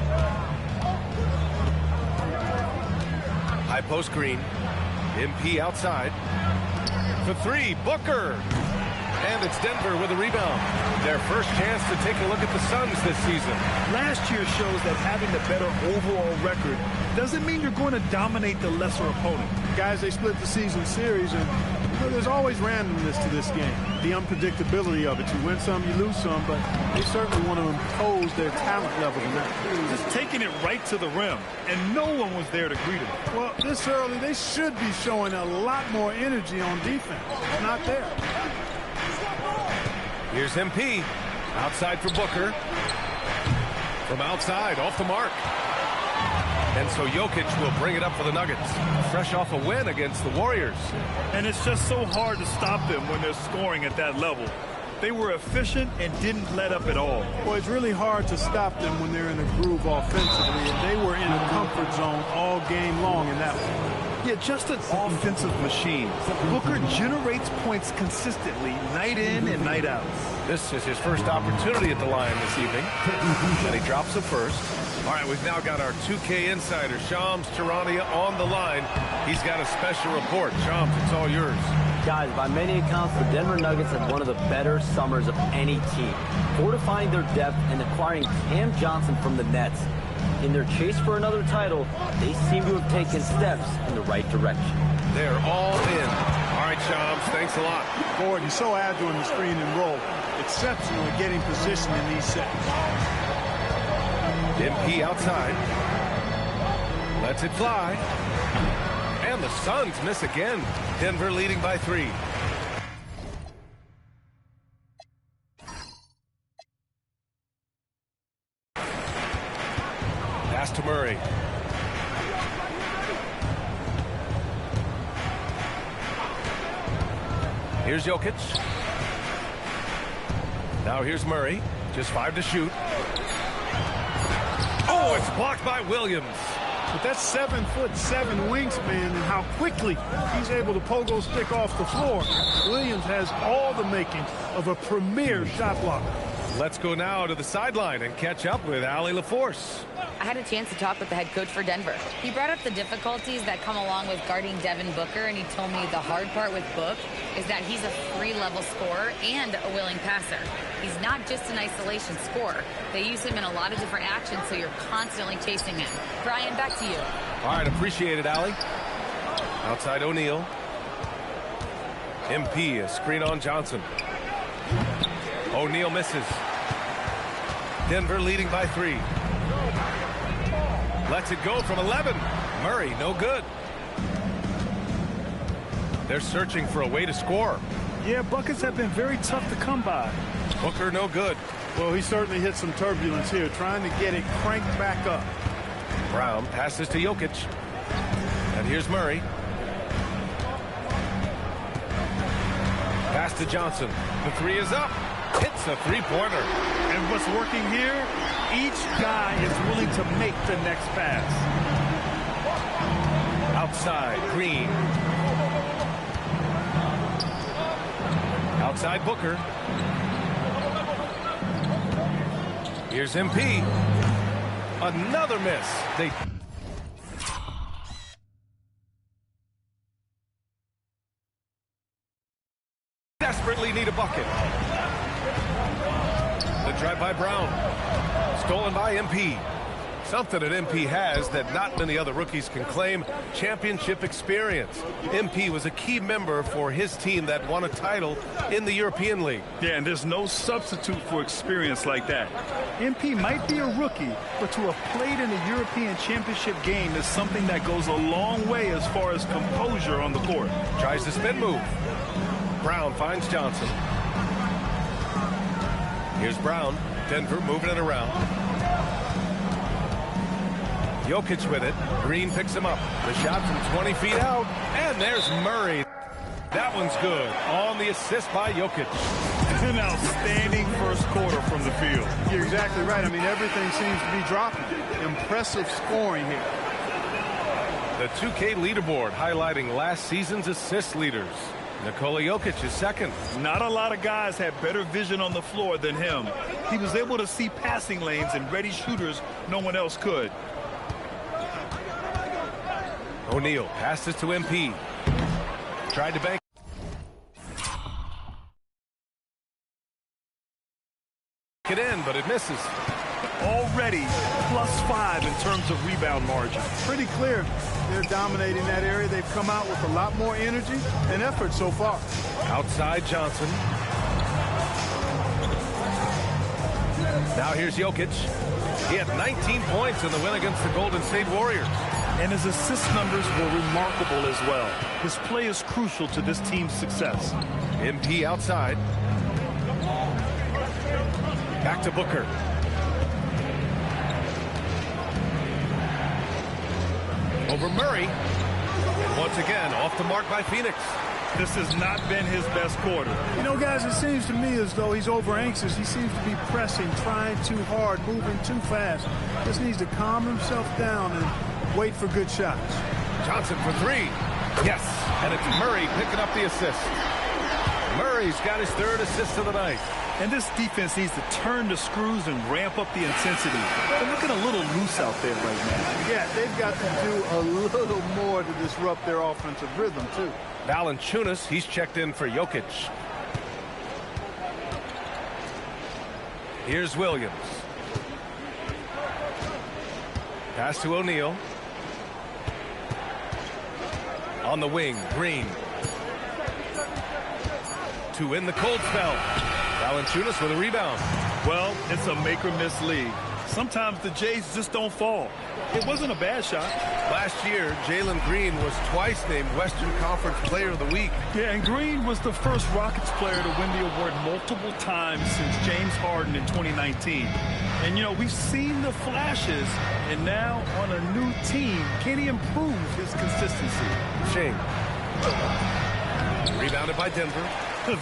High post Green. MP outside. For 3, Booker. And it's Denver with a rebound. Their first chance to take a look at the Suns this season. Last year shows that having the better overall record doesn't mean you're going to dominate the lesser opponent. Guys, they split the season series, and there's always randomness to this game. The unpredictability of it. You win some, you lose some, but they certainly want to impose their talent level tonight. Just taking it right to the rim, and no one was there to greet him. Well, this early, they should be showing a lot more energy on defense. It's not there. Here's MP. Outside for Booker. From outside, off the mark. And so Jokic will bring it up for the Nuggets. Fresh off a win against the Warriors. And it's just so hard to stop them when they're scoring at that level. They were efficient and didn't let up at all. Well, it's really hard to stop them when they're in a groove offensively, and they were in a comfort zone all game long in that one. Yeah, just an offensive machine. Booker generates points consistently, night in and night out. This is his first opportunity at the line this evening. And he drops the first. All right, we've now got our 2K insider, Shams Charania, on the line. He's got a special report. Shams, it's all yours. Guys, by many accounts, the Denver Nuggets have one of the better summers of any team, fortifying their depth and acquiring Cam Johnson from the Nets. In their chase for another title, they seem to have taken steps in the right direction. They're all in. All right, Shams, thanks a lot. Gordon, he's so agile in the screen and roll. Exceptional at getting position in these sets. MP outside. Lets it fly. And the Suns miss again. Denver leading by 3. Pass to Murray. Here's Jokic. Now here's Murray. Just 5 to shoot. Oh, it's blocked by Williams. But that's 7'7" wingspan, and how quickly he's able to pogo stick off the floor. Williams has all the makings of a premier shot blocker. Let's go now to the sideline and catch up with Allie LaForce. I had a chance to talk with the head coach for Denver. He brought up the difficulties that come along with guarding Devin Booker, and he told me the hard part with Book is that he's a free-level scorer and a willing passer. He's not just an isolation scorer. They use him in a lot of different actions, so you're constantly chasing him. Brian, back to you. All right, appreciate it, Allie. Outside O'Neal. MP, a screen on Johnson. O'Neal misses. Denver leading by 3. Lets it go from 11. Murray, no good. They're searching for a way to score. Yeah, buckets have been very tough to come by. Booker, no good. Well, he certainly hit some turbulence here, trying to get it cranked back up. Brown passes to Jokic. And here's Murray. Pass to Johnson. The 3 is up. Hits a 3-pointer. And what's working here, each guy is willing to make the next pass. Outside, Green. Outside, Booker. Here's MP. Another miss. They desperately need a bucket. The drive by Brown. Stolen by MP. Something that MP has that not many other rookies can claim: championship experience. MP was a key member for his team that won a title in the European League. Yeah, and there's no substitute for experience like that. MP might be a rookie, but to have played in a European Championship game is something that goes a long way as far as composure on the court. Tries the spin move. Brown finds Johnson. Here's Brown. Denver moving it around. Jokic with it. Green picks him up. The shot from 20 feet out. And there's Murray. That one's good. On the assist by Jokic. An outstanding first quarter from the field. You're exactly right. I mean, everything seems to be dropping. Impressive scoring here. The 2K leaderboard highlighting last season's assist leaders. Nikola Jokic is second. Not a lot of guys had better vision on the floor than him. He was able to see passing lanes and ready shooters no one else could. O'Neal passes to MP. Tried to bank. It in, but it misses. Already +5 in terms of rebound margin. Pretty clear they're dominating that area. They've come out with a lot more energy and effort so far. Outside Johnson. Now here's Jokic. He had 19 points in the win against the Golden State Warriors. And his assist numbers were remarkable as well. His play is crucial to this team's success. MP outside. Back to Booker. Over Murray. And once again, off the mark by Phoenix. This has not been his best quarter. You know, guys, it seems to me as though he's over anxious. He seems to be pressing, trying too hard, moving too fast. Just needs to calm himself down and wait for good shots. Johnson for three. Yes, and it's Murray picking up the assist. Murray's got his third assist of the night. And this defense needs to turn the screws and ramp up the intensity. They're looking a little loose out there right now. Yeah, they've got to do a little more to disrupt their offensive rhythm, too. Valanciunas, he's checked in for Jokic. Here's Williams. Pass to O'Neal. On the wing, Green. To win the cold spell. Valanciunas with a rebound. Well, it's a make-or-miss league. Sometimes the Jays just don't fall. It wasn't a bad shot. Last year, Jalen Green was twice named Western Conference Player of the Week. Yeah, and Green was the first Rockets player to win the award multiple times since James Harden in 2019. And, you know, we've seen the flashes, and now on a new team, can he improve his consistency? Shane. Rebounded by Denver.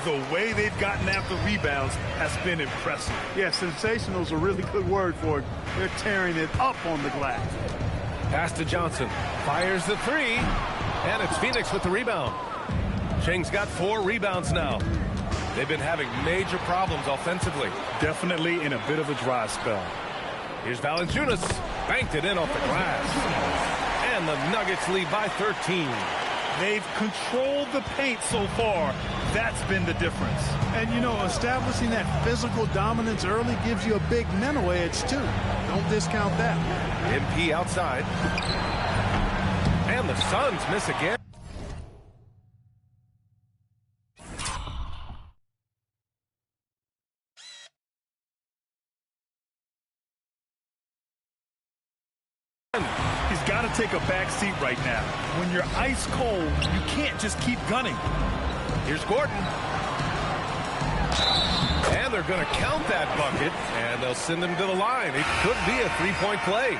The way they've gotten after rebounds has been impressive. Yeah, sensational is a really good word for it. They're tearing it up on the glass. Pass to Johnson. Fires the three. And it's Phoenix with the rebound. Shing's got 4 rebounds now. They've been having major problems offensively. Definitely in a bit of a dry spell. Here's Valanciunas. Banked it in off the glass. And the Nuggets lead by 13. They've controlled the paint so far. That's been the difference. And, you know, establishing that physical dominance early gives you a big mental edge, too. Don't discount that. MP outside. And the Suns miss again. He's got to take a back seat right now. When you're ice cold, you can't just keep gunning. Here's Gordon. And they're going to count that bucket, and they'll send him to the line. It could be a three-point play.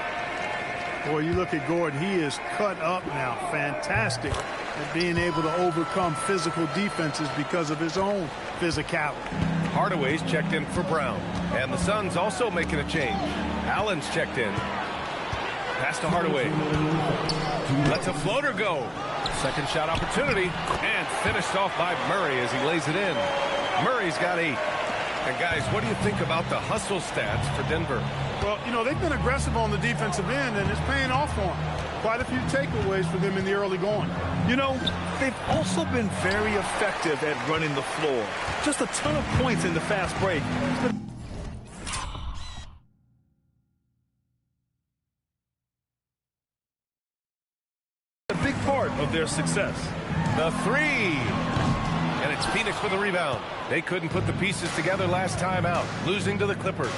Boy, you look at Gordon. He is cut up now. Fantastic at being able to overcome physical defenses because of his own physicality. Hardaway's checked in for Brown. And the Suns also making a change. Allen's checked in. Pass to Hardaway. Lets a floater go. Second shot opportunity. And finished off by Murray as he lays it in. Murray's got 8. And guys, what do you think about the hustle stats for Denver? Well, you know, they've been aggressive on the defensive end, and it's paying off for them. Quite a few takeaways for them in the early going. You know, they've also been very effective at running the floor. Just a ton of points in the fast break. their success. The three. And it's Phoenix with the rebound. They couldn't put the pieces together last time out, losing to the Clippers.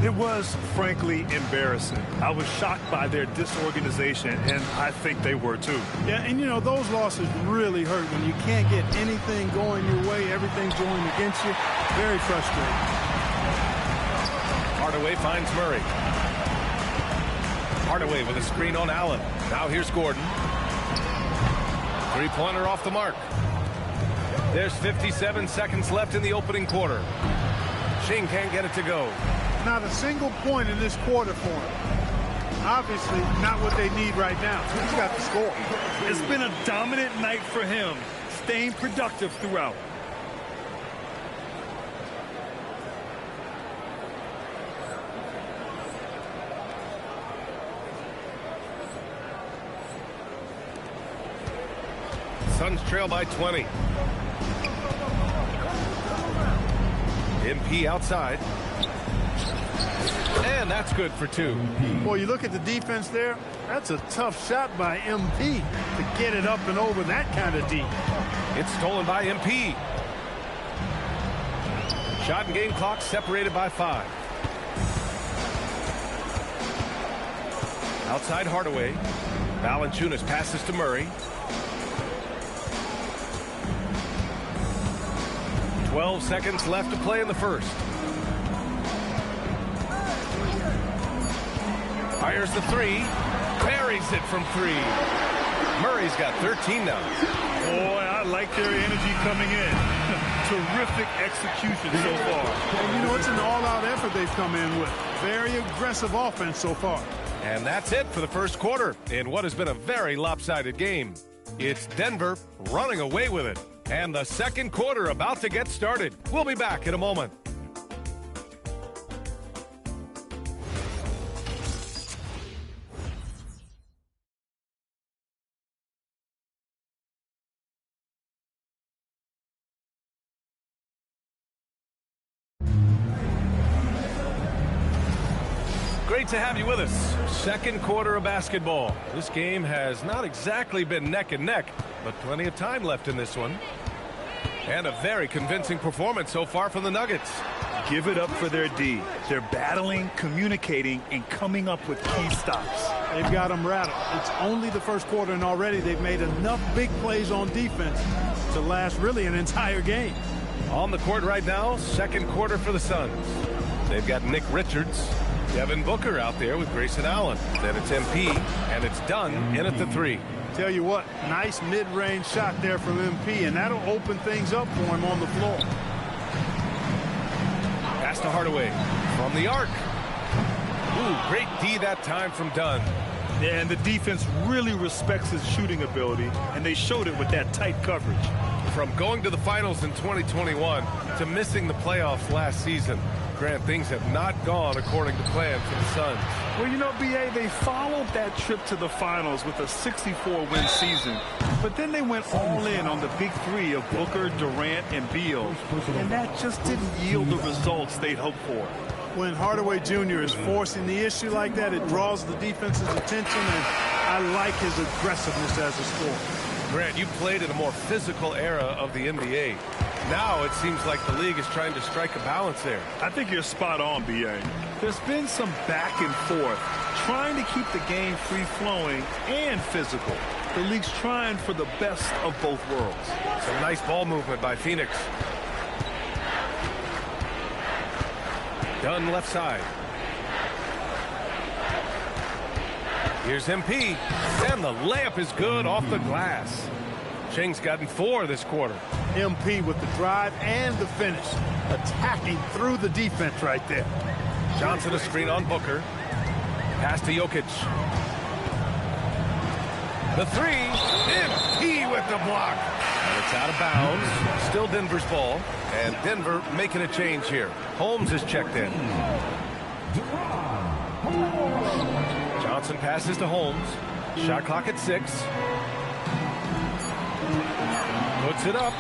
It was, frankly, embarrassing. I was shocked by their disorganization, and I think they were too. Yeah, and you know, those losses really hurt when you can't get anything going your way, everything's going against you. Very frustrating. Hardaway finds Murray. Hardaway with a screen on Allen. Now here's Gordon. Three-pointer off the mark. There's 57 seconds left in the opening quarter. Shing can't get it to go. Not a single point in this quarter for him. Obviously, not what they need right now. He's got the score. It's been a dominant night for him, staying productive throughout. Suns trail by 20. MP outside. And that's good for two. Boy, you look at the defense there. That's a tough shot by MP to get it up and over that kind of deep. It's stolen by MP. Shot and game clock separated by 5. Outside Hardaway. Valanciunas passes to Murray. 12 seconds left to play in the first. Fires the three. Buries it from 3. Murray's got 13 now. Boy, I like their energy coming in. Terrific execution so far. And you know, it's an all-out effort they've come in with. Very aggressive offense so far. And that's it for the first quarter in what has been a very lopsided game. It's Denver running away with it. And the second quarter about to get started. We'll be back in a moment. Great to have you with us. Second quarter of basketball. This game has not exactly been neck and neck, but plenty of time left in this one. And a very convincing performance so far from the Nuggets. Give it up for their D. They're battling, communicating, and coming up with key stops. They've got them rattled. It's only the first quarter, and already they've made enough big plays on defense to last really an entire game. On the court right now, second quarter for the Suns. They've got Nick Richards, Devin Booker out there with Grayson Allen. Then it's MP, and it's Dunn in at the 3. Tell you what, nice mid-range shot there from MP, and that'll open things up for him on the floor. Pass to Hardaway from the arc. Ooh, great D that time from Dunn. Yeah, and the defense really respects his shooting ability, and they showed it with that tight coverage. From going to the finals in 2021 to missing the playoffs last season, Grant, things have not gone according to plan for the Suns. Well, you know, B.A., they followed that trip to the finals with a 64-win season, but then they went all in on the big 3 of Booker, Durant, and Beal, and that just didn't yield the results they'd hoped for. When Hardaway Jr. is forcing the issue like that, it draws the defense's attention, and I like his aggressiveness as a scorer. Grant, you played in a more physical era of the NBA. Now it seems like the league is trying to strike a balance there. I think you're spot on, B.A. There's been some back and forth, trying to keep the game free-flowing and physical. The league's trying for the best of both worlds. Some nice ball movement by Phoenix. Dunn left side. Here's MP, and the layup is good off the glass. Ching's gotten 4 this quarter. MP with the drive and the finish, attacking through the defense right there. Johnson a screen on Booker. Pass to Jokic. The 3, MP with the block. And it's out of bounds. Still Denver's ball, and Denver making a change here. Holmes is checked in. Johnson passes to Holmes. Shot clock at 6. Puts it up.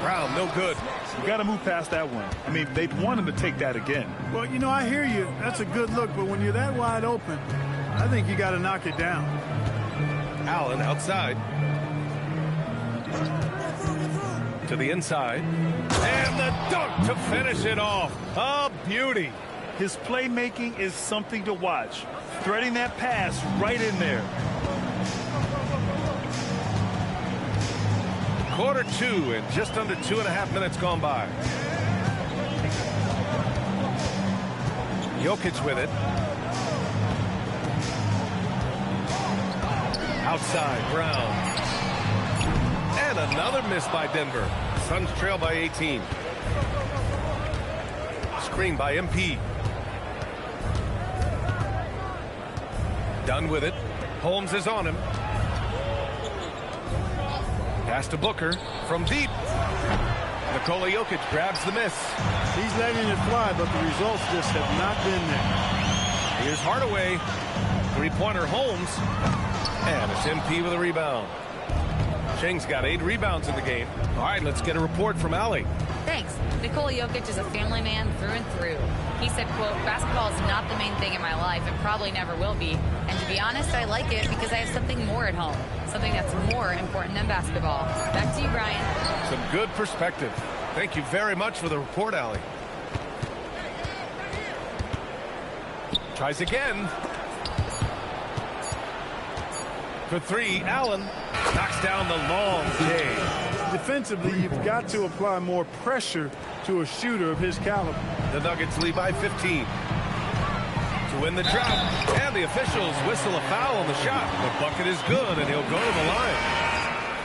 Brown, no good. You got to move past that one. I mean, they'd want him to take that again. Well, you know, I hear you. That's a good look, but when you're that wide open, I think you got to knock it down. Allen outside. To the inside. And the dunk to finish it off. A beauty. His playmaking is something to watch. Threading that pass right in there. Quarter 2 and just under 2.5 minutes gone by. Jokic with it. Outside, Brown. And another miss by Denver. Suns trail by 18. Screen by MP. Done with it. Holmes is on him. Pass to Booker from deep. Nikola Jokic grabs the miss. He's letting it fly, but the results just have not been there. Here's Hardaway. Three-pointer Holmes. And it's MP with a rebound. Cheng's got 8 rebounds in the game. All right, let's get a report from Allie. Thanks. Nikola Jokic is a family man through and through. He said, quote, basketball is not the main thing in my life and probably never will be. And to be honest, I like it because I have something more at home. Something that's more important than basketball. Back to you, Brian. Some good perspective. Thank you very much for the report, Allie. Tries again. For 3, Allen knocks down the long J. Defensively, you've got to apply more pressure to a shooter of his caliber. The Nuggets lead by 15. To win the drought, and the officials whistle a foul on the shot. The bucket is good, and he'll go to the line.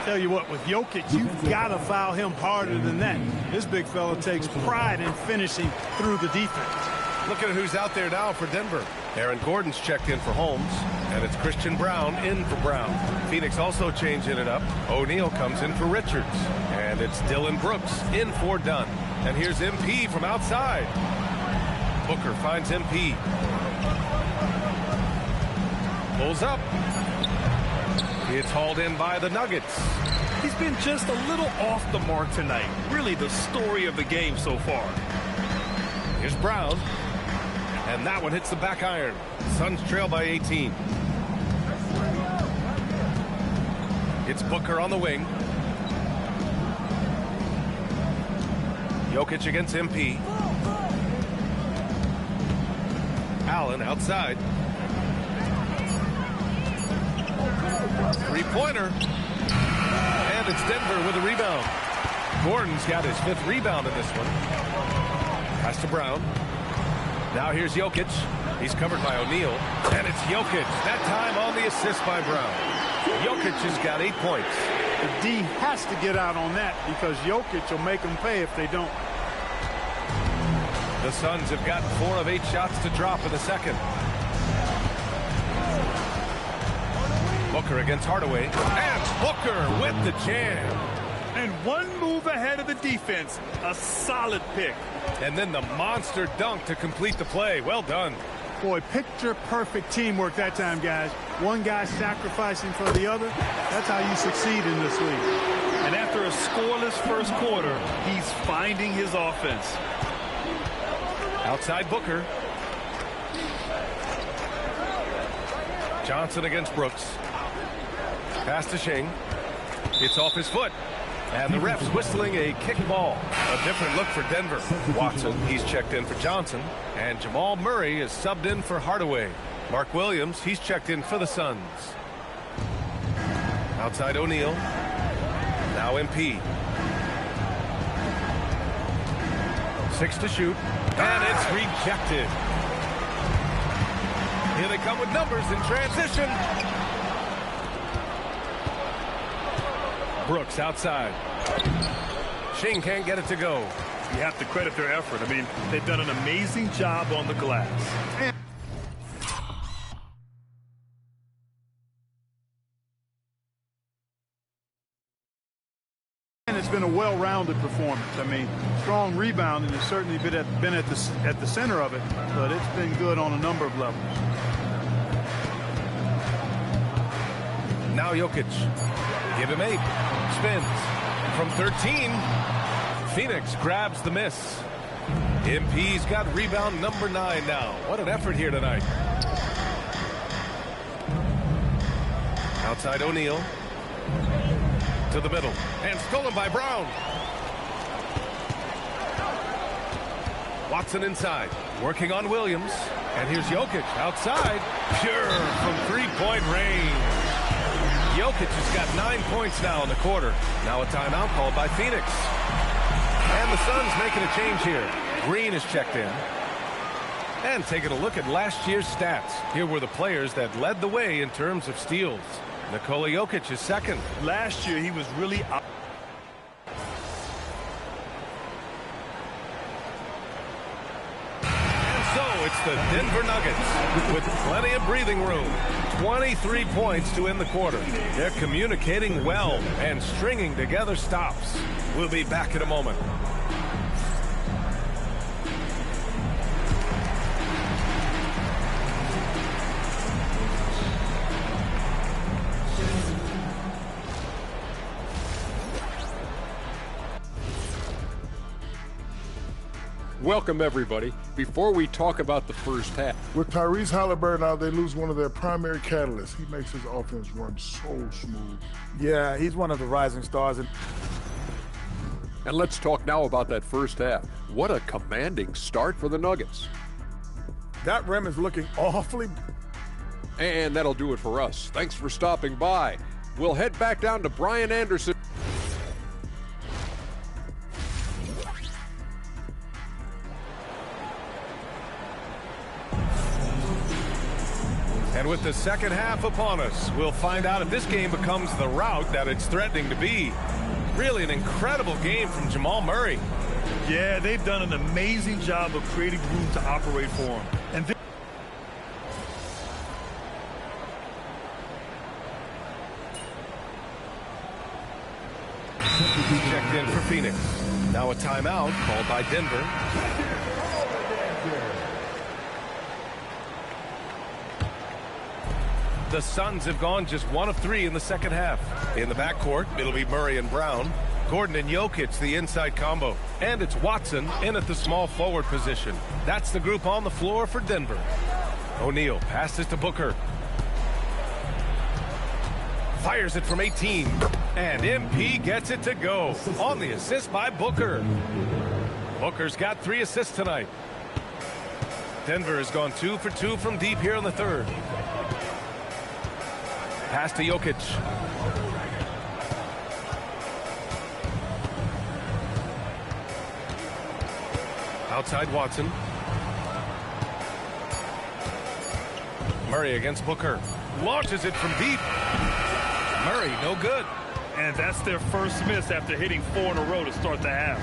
Tell you what, with Jokic, you've got to foul him harder than that. This big fella takes pride in finishing through the defense. Look at who's out there now for Denver. Aaron Gordon's checked in for Holmes, and it's Christian Brown in for Brown. Phoenix also changing it up. O'Neal comes in for Richards, and it's Dylan Brooks in for Dunn. And here's MP from outside. Booker finds MP. Pulls up. It's hauled in by the Nuggets. He's been just a little off the mark tonight. Really the story of the game so far. Here's Brown. And that one hits the back iron. Suns trail by 18. It's Booker on the wing. Jokic against MP. Allen outside. Three-pointer. And it's Denver with a rebound. Gordon's got his 5th rebound in this one. Pass to Brown. Now here's Jokic. He's covered by O'Neal. And it's Jokic. That time on the assist by Brown. Jokic has got 8 points. The D has to get out on that because Jokic will make them pay if they don't. The Suns have gotten 4 of 8 shots to drop in the second. Booker against Hardaway. And Booker with the jam. And one move ahead of the defense. A solid pick. And then the monster dunk to complete the play. Well done. Boy, picture-perfect teamwork that time, guys. One guy sacrificing for the other. That's how you succeed in this league. And after a scoreless first quarter, he's finding his offense. Outside Booker. Johnson against Brooks. Pass to Shing. It's off his foot. And the ref's whistling a kick ball. A different look for Denver. Watson, he's checked in for Johnson. And Jamal Murray is subbed in for Hardaway. Mark Williams, he's checked in for the Suns. Outside O'Neal. Now MP. 6 to shoot. And it's rejected. Here they come with numbers in transition. Brooks outside. Shing can't get it to go. You have to credit their effort. I mean, they've done an amazing job on the glass. And it's been a well-rounded performance. I mean, strong rebounding has certainly been at the center of it, but it's been good on a number of levels. Now Jokic. Give him 8. Spins. From 13. Phoenix grabs the miss. MP's got rebound number 9 now. What an effort here tonight. Outside O'Neal. To the middle. And stolen by Brown. Watson inside. Working on Williams. And here's Jokic outside. Pure from three-point range. Jokic has got 9 points now in the quarter. Now a timeout called by Phoenix. And the Suns making a change here. Green is checked in. And taking a look at last year's stats. Here were the players that led the way in terms of steals. Nikola Jokic is second. Last year, he was really up. And so it's the Denver Nuggets with plenty of breathing room. 23 points to end the quarter. They're communicating well and stringing together stops. We'll be back in a moment. Welcome, everybody. Before we talk about the first half. With Tyrese Halliburton out, they lose one of their primary catalysts. He makes his offense run so smooth. Yeah, he's one of the rising stars. And let's talk now about that first half. What a commanding start for the Nuggets. That rim is looking awfully. And that'll do it for us. Thanks for stopping by. We'll head back down to Brian Anderson. And with the second half upon us, we'll find out if this game becomes the rout that it's threatening to be. Really an incredible game from Jamal Murray. Yeah, they've done an amazing job of creating room to operate for him. And checked in for Phoenix. Now a timeout called by Denver. The Suns have gone just 1 of 3 in the second half. In the backcourt, it'll be Murray and Brown. Gordon and Jokic, the inside combo. And it's Watson in at the small forward position. That's the group on the floor for Denver. O'Neal passes to Booker. Fires it from 18. And MP gets it to go. On the assist by Booker. Booker's got 3 assists tonight. Denver has gone 2 for 2 from deep here in the third. Pass to Jokic. Outside Watson. Murray against Booker. Launches it from deep. Murray, no good. And that's their first miss after hitting 4 in a row to start the half.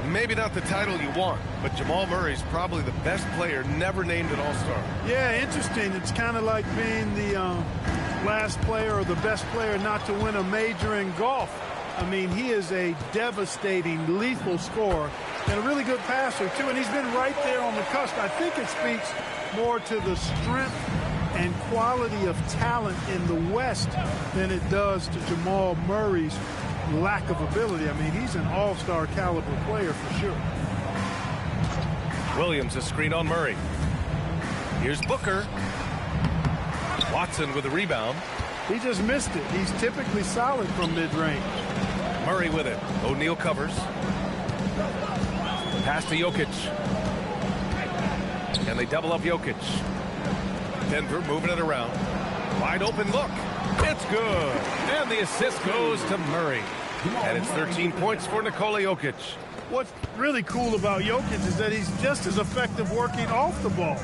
Maybe not the title you want, but Jamal Murray's probably the best player never named an All-Star. Yeah, interesting. It's kind of like being the last player or the best player not to win a major in golf. I mean, he is a devastating, lethal scorer and a really good passer, too. And he's been right there on the cusp. I think it speaks more to the strength and quality of talent in the West than it does to Jamal Murray's lack of ability. I mean, he's an all-star caliber player for sure. Williams a screen on Murray. Here's Booker. Watson with a rebound. He just missed it. He's typically solid from mid-range. Murray with it. O'Neal covers. Pass to Jokic. And they double up Jokic. Denver moving it around. Wide open look. It's good. And the assist goes to Murray. And it's 13 points for Nikola Jokic. What's really cool about Jokic is that he's just as effective working off the ball.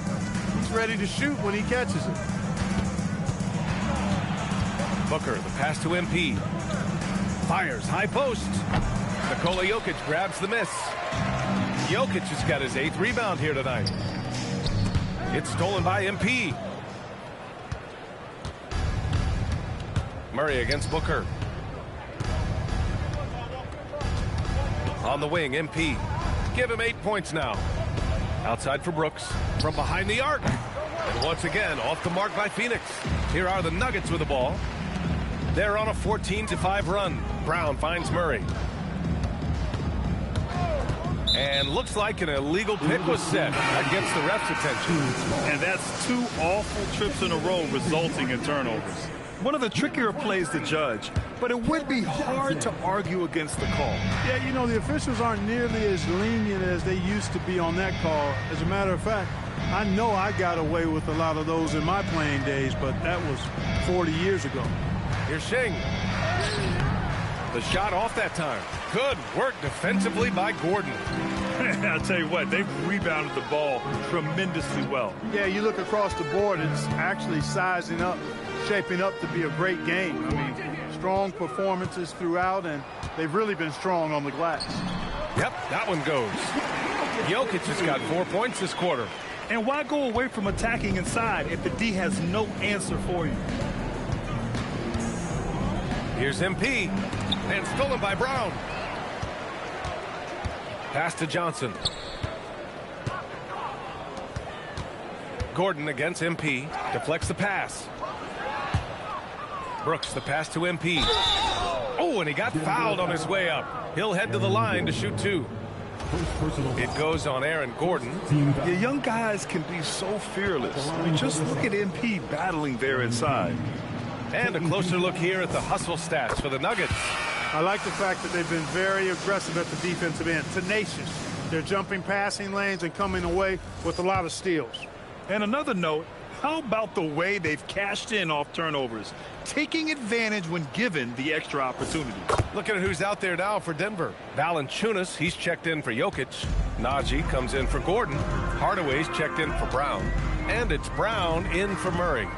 He's ready to shoot when he catches it. Booker, the pass to MP. Fires, high post. Nikola Jokic grabs the miss. Jokic has got his 8th rebound here tonight. It's stolen by MP. Murray against Booker. On the wing, MP. Give him 8 points now. Outside for Brooks. From behind the arc. And once again, off the mark by Phoenix. Here are the Nuggets with the ball. They're on a 14-5 run. Brown finds Murray. And looks like an illegal pick was set. That gets the ref's attention. And that's 2 awful trips in a row resulting in turnovers. One of the trickier plays to judge, but it would be hard to argue against the call. Yeah, you know, the officials aren't nearly as lenient as they used to be on that call. As a matter of fact, I know I got away with a lot of those in my playing days, but that was 40 years ago. Here's Shing. The shot off that time. Good work defensively by Gordon. I'll tell you what, they've rebounded the ball tremendously well. Yeah, you look across the board, it's actually sizing up, shaping up to be a great game. I mean, strong performances throughout, and they've really been strong on the glass. Yep, that one goes. Jokic has got 4 points this quarter. And why go away from attacking inside if the D has no answer for you? Here's MP, and stolen by Brown. Pass to Johnson. Gordon against MP, deflects the pass. Brooks, the pass to MP. Oh, and he got fouled on his way up. He'll head to the line to shoot 2. It goes on Aaron Gordon. The young guys can be so fearless. I mean, just look at MP battling there inside. And a closer look here at the hustle stats for the Nuggets. I like the fact that they've been very aggressive at the defensive end, tenacious. They're jumping passing lanes and coming away with a lot of steals. And another note, how about the way they've cashed in off turnovers, taking advantage when given the extra opportunity? Look at who's out there now for Denver. Valanciunas, he's checked in for Jokic. Najee comes in for Gordon. Hardaway's checked in for Brown. And it's Brown in for Murray.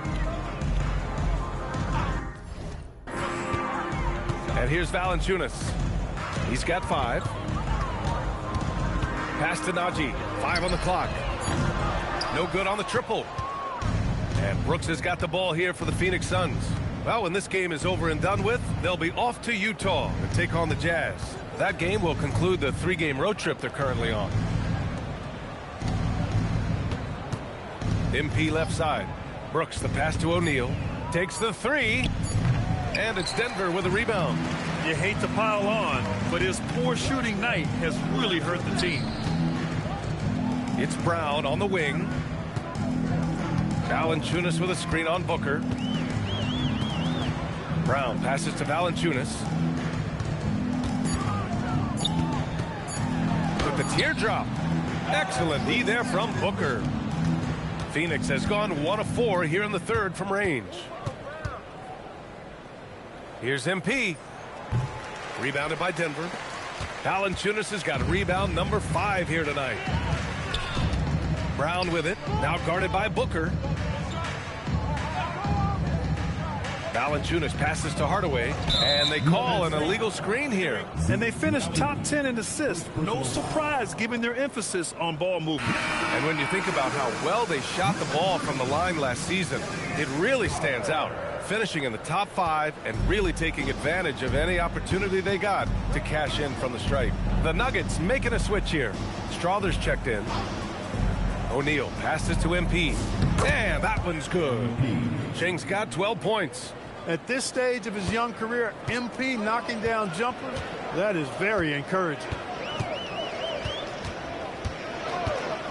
And here's Valanciunas. He's got 5. Pass to Najee. 5 on the clock. No good on the triple. And Brooks has got the ball here for the Phoenix Suns. Well, when this game is over and done with, they'll be off to Utah to take on the Jazz. That game will conclude the 3-game road trip they're currently on. MP left side. Brooks, the pass to O'Neal. Takes the 3. And it's Denver with a rebound. You hate to pile on, but his poor shooting night has really hurt the team. It's Brown on the wing. Valanciunas with a screen on Booker. Brown passes to Valanciunas. With the teardrop. Excellent D there from Booker. Phoenix has gone 1 of 4 here in the third from range. Here's MP. Rebounded by Denver. Valanciunas has got rebound number 5 here tonight. Brown with it. Now guarded by Booker. Valanciunas passes to Hardaway. And they call an illegal screen here. And they finished top 10 in assists. No surprise given their emphasis on ball movement. And when you think about how well they shot the ball from the line last season, it really stands out. Finishing in the top 5 and really taking advantage of any opportunity they got to cash in from the stripe. The Nuggets making a switch here. Strawther's checked in. O'Neal passes to MP. And that one's good. Shing's got 12 points. At this stage of his young career, MP knocking down jumpers, that is very encouraging.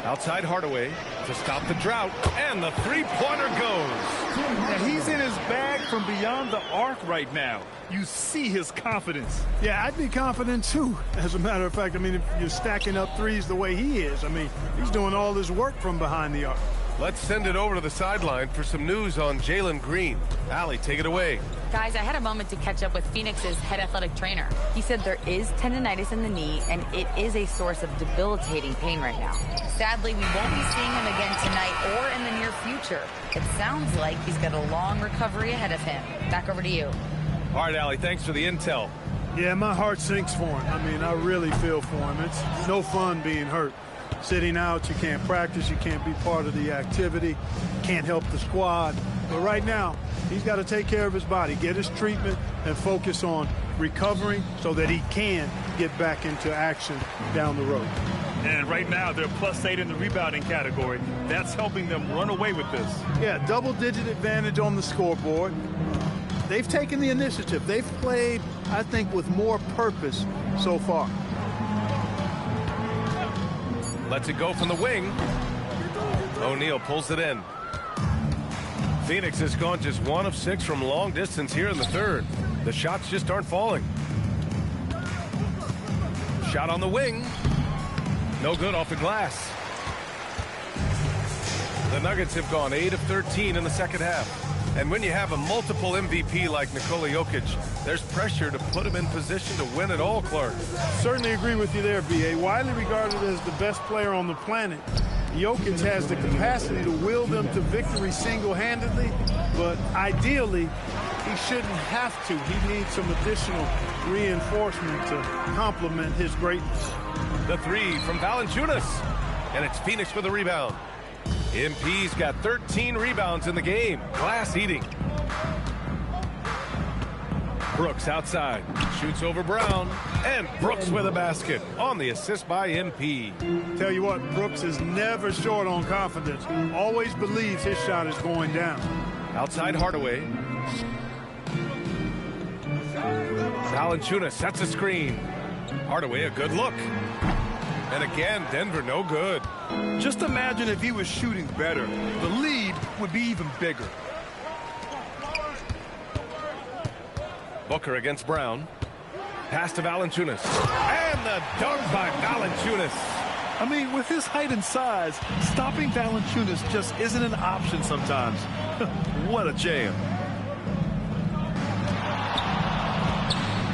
Outside Hardaway to stop the drought. And the 3-pointer goes. Now, he's in his bag from beyond the arc right now. You see his confidence. Yeah, I'd be confident too. As a matter of fact, I mean, if you're stacking up threes the way he is, I mean, he's doing all this work from behind the arc. Let's send it over to the sideline for some news on Jalen Green. Allie, take it away. Guys, I had a moment to catch up with Phoenix's head athletic trainer. He said there is tendonitis in the knee, and it is a source of debilitating pain right now. Sadly, we won't be seeing him again tonight or in the near future. It sounds like he's got a long recovery ahead of him. Back over to you. All right, Allie, thanks for the intel. Yeah, my heart sinks for him. I mean, I really feel for him. It's no fun being hurt. Sitting out, you can't practice, you can't be part of the activity, can't help the squad. But right now, he's got to take care of his body, get his treatment, and focus on recovering so that he can get back into action down the road. And right now, they're +8 in the rebounding category. That's helping them run away with this. Yeah, double-digit advantage on the scoreboard. They've taken the initiative. They've played, I think, with more purpose so far. Lets it go from the wing. O'Neal pulls it in. Phoenix has gone just 1 of 6 from long distance here in the third. The shots just aren't falling. Shot on the wing. No good off the glass. The Nuggets have gone 8 of 13 in the second half. And when you have a multiple MVP like Nikola Jokic, there's pressure to put him in position to win it all, Clark. Certainly agree with you there, B.A. Widely regarded as the best player on the planet, Jokic has the capacity to will them to victory single-handedly, but ideally, he shouldn't have to. He needs some additional reinforcement to complement his greatness. The three from Valanciunas, and it's Phoenix with a rebound. MP's got 13 rebounds in the game. Glass eating. Brooks outside. Shoots over Brown. And Brooks with a basket on the assist by MP. Tell you what, Brooks is never short on confidence. Always believes his shot is going down. Outside Hardaway. Valanciunas sets a screen. Hardaway a good look. And again, Denver no good. Just imagine if he was shooting better. The lead would be even bigger. Booker against Brown. Pass to Valanciunas. And the dunk by Valanciunas. I mean, with his height and size, stopping Valanciunas just isn't an option sometimes. What a jam.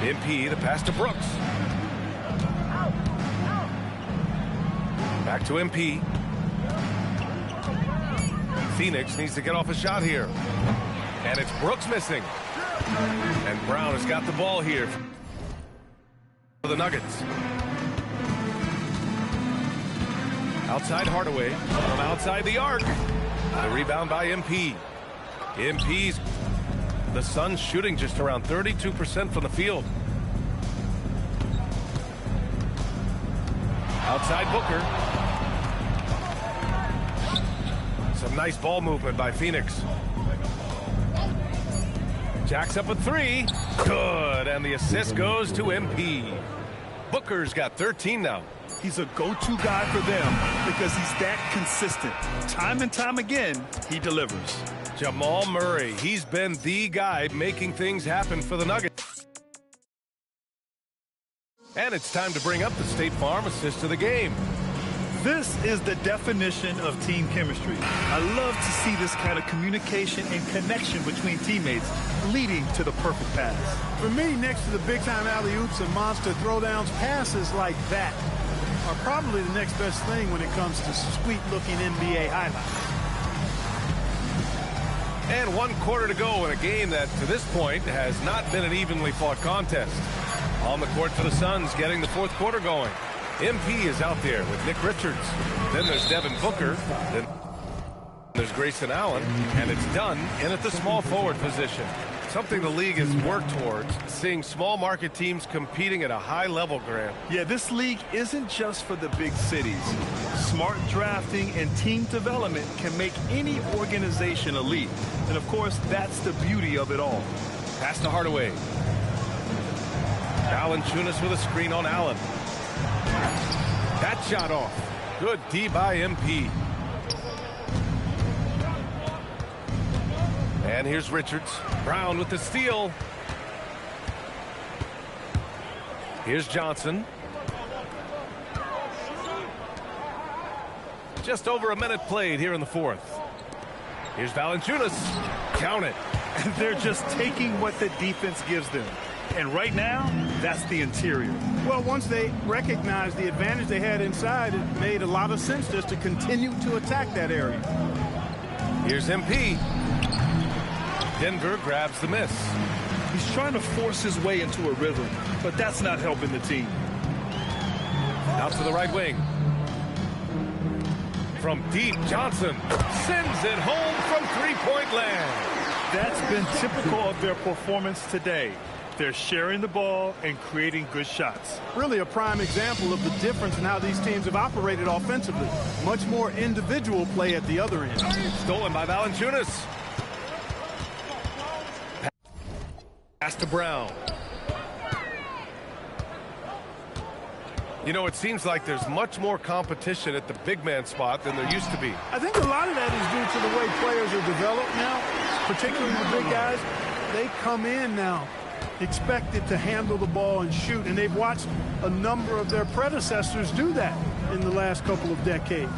MP, the pass to Brooks. Back to MP. Phoenix needs to get off a shot here. And it's Brooks missing. And Brown has got the ball here for the Nuggets. Outside Hardaway. From outside the arc. The rebound by MP. MP's the Suns shooting just around 32% from the field. Outside Booker. Some nice ball movement by Phoenix. Jacks up a three. Good. And the assist goes to MP. Booker's got 13 now. He's a go-to guy for them because he's that consistent. Time and time again, he delivers. Jamal Murray. He's been the guy making things happen for the Nuggets. And it's time to bring up the State Farm assist of the game. This is the definition of team chemistry. I love to see this kind of communication and connection between teammates leading to the perfect pass. For me, next to the big-time alley-oops and monster throwdowns, passes like that are probably the next best thing when it comes to sweet-looking NBA highlights. And 1 quarter to go in a game that, to this point, has not been an evenly fought contest. On the court for the Suns, getting the fourth quarter going. MP is out there with Nick Richards. Then there's Devin Booker. Then there's Grayson Allen. And it's done in at the small forward position. Something the league has worked towards, seeing small market teams competing at a high level, Graham. Yeah, this league isn't just for the big cities. Smart drafting and team development can make any organization elite. And of course, that's the beauty of it all. Pass to Hardaway. Valanciunas with a screen on Allen. That shot off. Good D by MP. And here's Richards. Brown with the steal. Here's Johnson. Just over a minute played here in the fourth. Here's Valanciunas. Count it. And they're just taking what the defense gives them. And right now, that's the interior. Well, once they recognized the advantage they had inside, it made a lot of sense just to continue to attack that area. Here's MP. Denver grabs the miss. He's trying to force his way into a rhythm, but that's not helping the team. Out to the right wing. From deep, Johnson sends it home from three-point land. That's been typical of their performance today. They're sharing the ball and creating good shots. Really a prime example of the difference in how these teams have operated offensively. Much more individual play at the other end. Stolen by Valanciunas. Pass to Brown. You know, it seems like there's much more competition at the big man spot than there used to be. I think a lot of that is due to the way players are developed now, particularly the big guys. They come in now expected to handle the ball and shoot, and they've watched a number of their predecessors do that in the last couple of decades.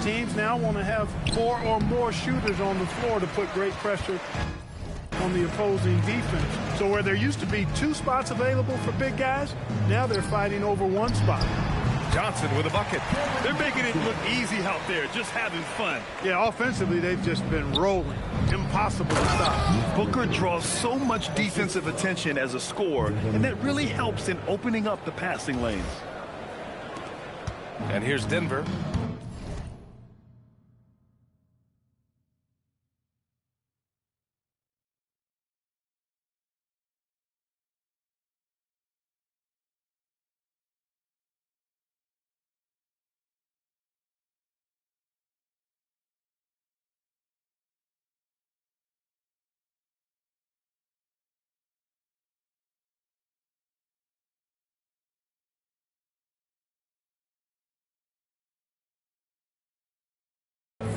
Teams now want to have 4 or more shooters on the floor to put great pressure on the opposing defense. So where there used to be 2 spots available for big guys, now they're fighting over 1 spot. Johnson with a bucket. They're making it look easy out there, just having fun. Yeah, offensively, they've just been rolling. Impossible to stop. Booker draws so much defensive attention as a scorer, and that really helps in opening up the passing lanes. And here's Denver.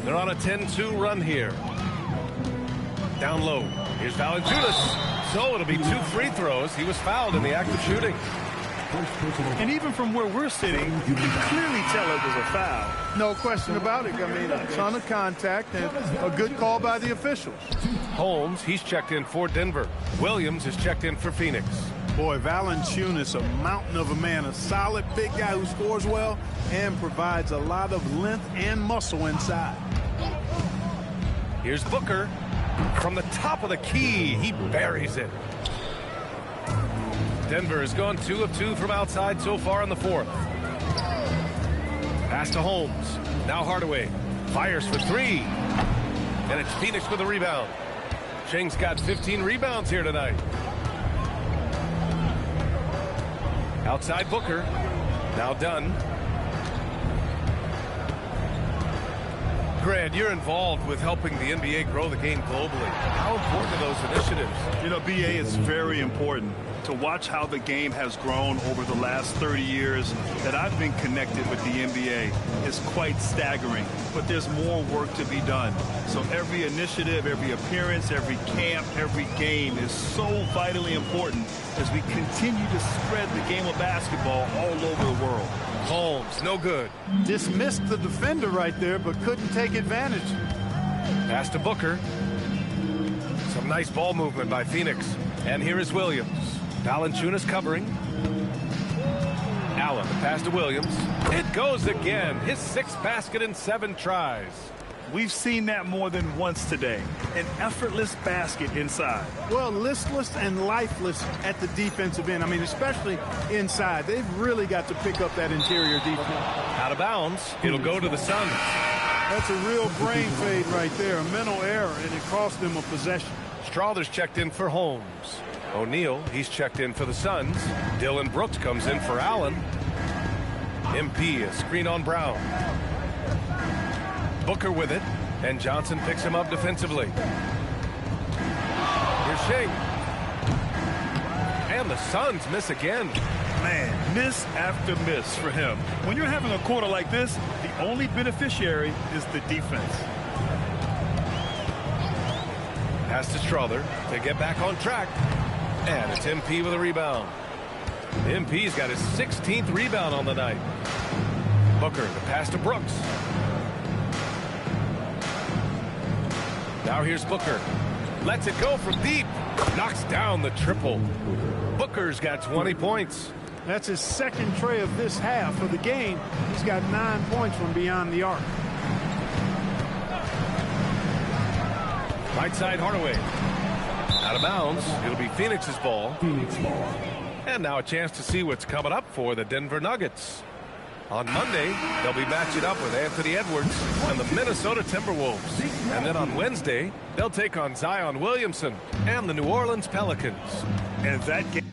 They're on a 10-2 run here. Down low. Here's Valanciunas. So it'll be 2 free throws. He was fouled in the act of shooting. And even from where we're sitting, you can clearly tell it was a foul. No question about it. I mean, a ton of contact and a good call by the officials. Holmes, he's checked in for Denver. Williams is checked in for Phoenix. Boy, Valanciunas, a mountain of a man, a solid big guy who scores well and provides a lot of length and muscle inside. Here's Booker. From the top of the key, he buries it. Denver has gone 2 of 2 from outside so far in the 4th. Pass to Holmes. Now Hardaway. Fires for 3. And it's Phoenix with a rebound. Cheng's got 15 rebounds here tonight. Outside Booker. Now Dunn. Grant, you're involved with helping the NBA grow the game globally. How important are those initiatives? You know, BA, is very important. To watch how the game has grown over the last 30 years that I've been connected with the NBA is quite staggering. But there's more work to be done. So every initiative, every appearance, every camp, every game is so vitally important as we continue to spread the game of basketball all over the world. Holmes, no good. Dismissed the defender right there, but couldn't take advantage. Pass to Booker. Some nice ball movement by Phoenix. And here is Williams. Valanciunas covering. Allen, the pass to Williams. It goes again. His 6th basket in 7 tries. We've seen that more than once today. An effortless basket inside. Well, listless and lifeless at the defensive end. I mean, especially inside. They've really got to pick up that interior defense. Out of bounds. It'll go to the Suns. That's a real brain fade right there. A mental error, and it cost them a possession. Strawther's checked in for Holmes. O'Neal, he's checked in for the Suns. Dylan Brooks comes in for Allen. MP, a screen on Brown. Booker with it, and Johnson picks him up defensively. Here's Shea. And the Suns miss again. Man, miss after miss for him. When you're having a quarter like this, the only beneficiary is the defense. Pass to Strawther to get back on track. And it's MP with a rebound. MP's got his 16th rebound on the night. Booker, the pass to Brooks. Now here's Booker. Lets it go from deep. Knocks down the triple. Booker's got 20 points. That's his 2nd tray of this half of the game. He's got 9 points from beyond the arc. Right side Hardaway. Out of bounds. It'll be Phoenix's ball. And now a chance to see what's coming up for the Denver Nuggets. On Monday, they'll be matching up with Anthony Edwards and the Minnesota Timberwolves. And then on Wednesday, they'll take on Zion Williamson and the New Orleans Pelicans. And that game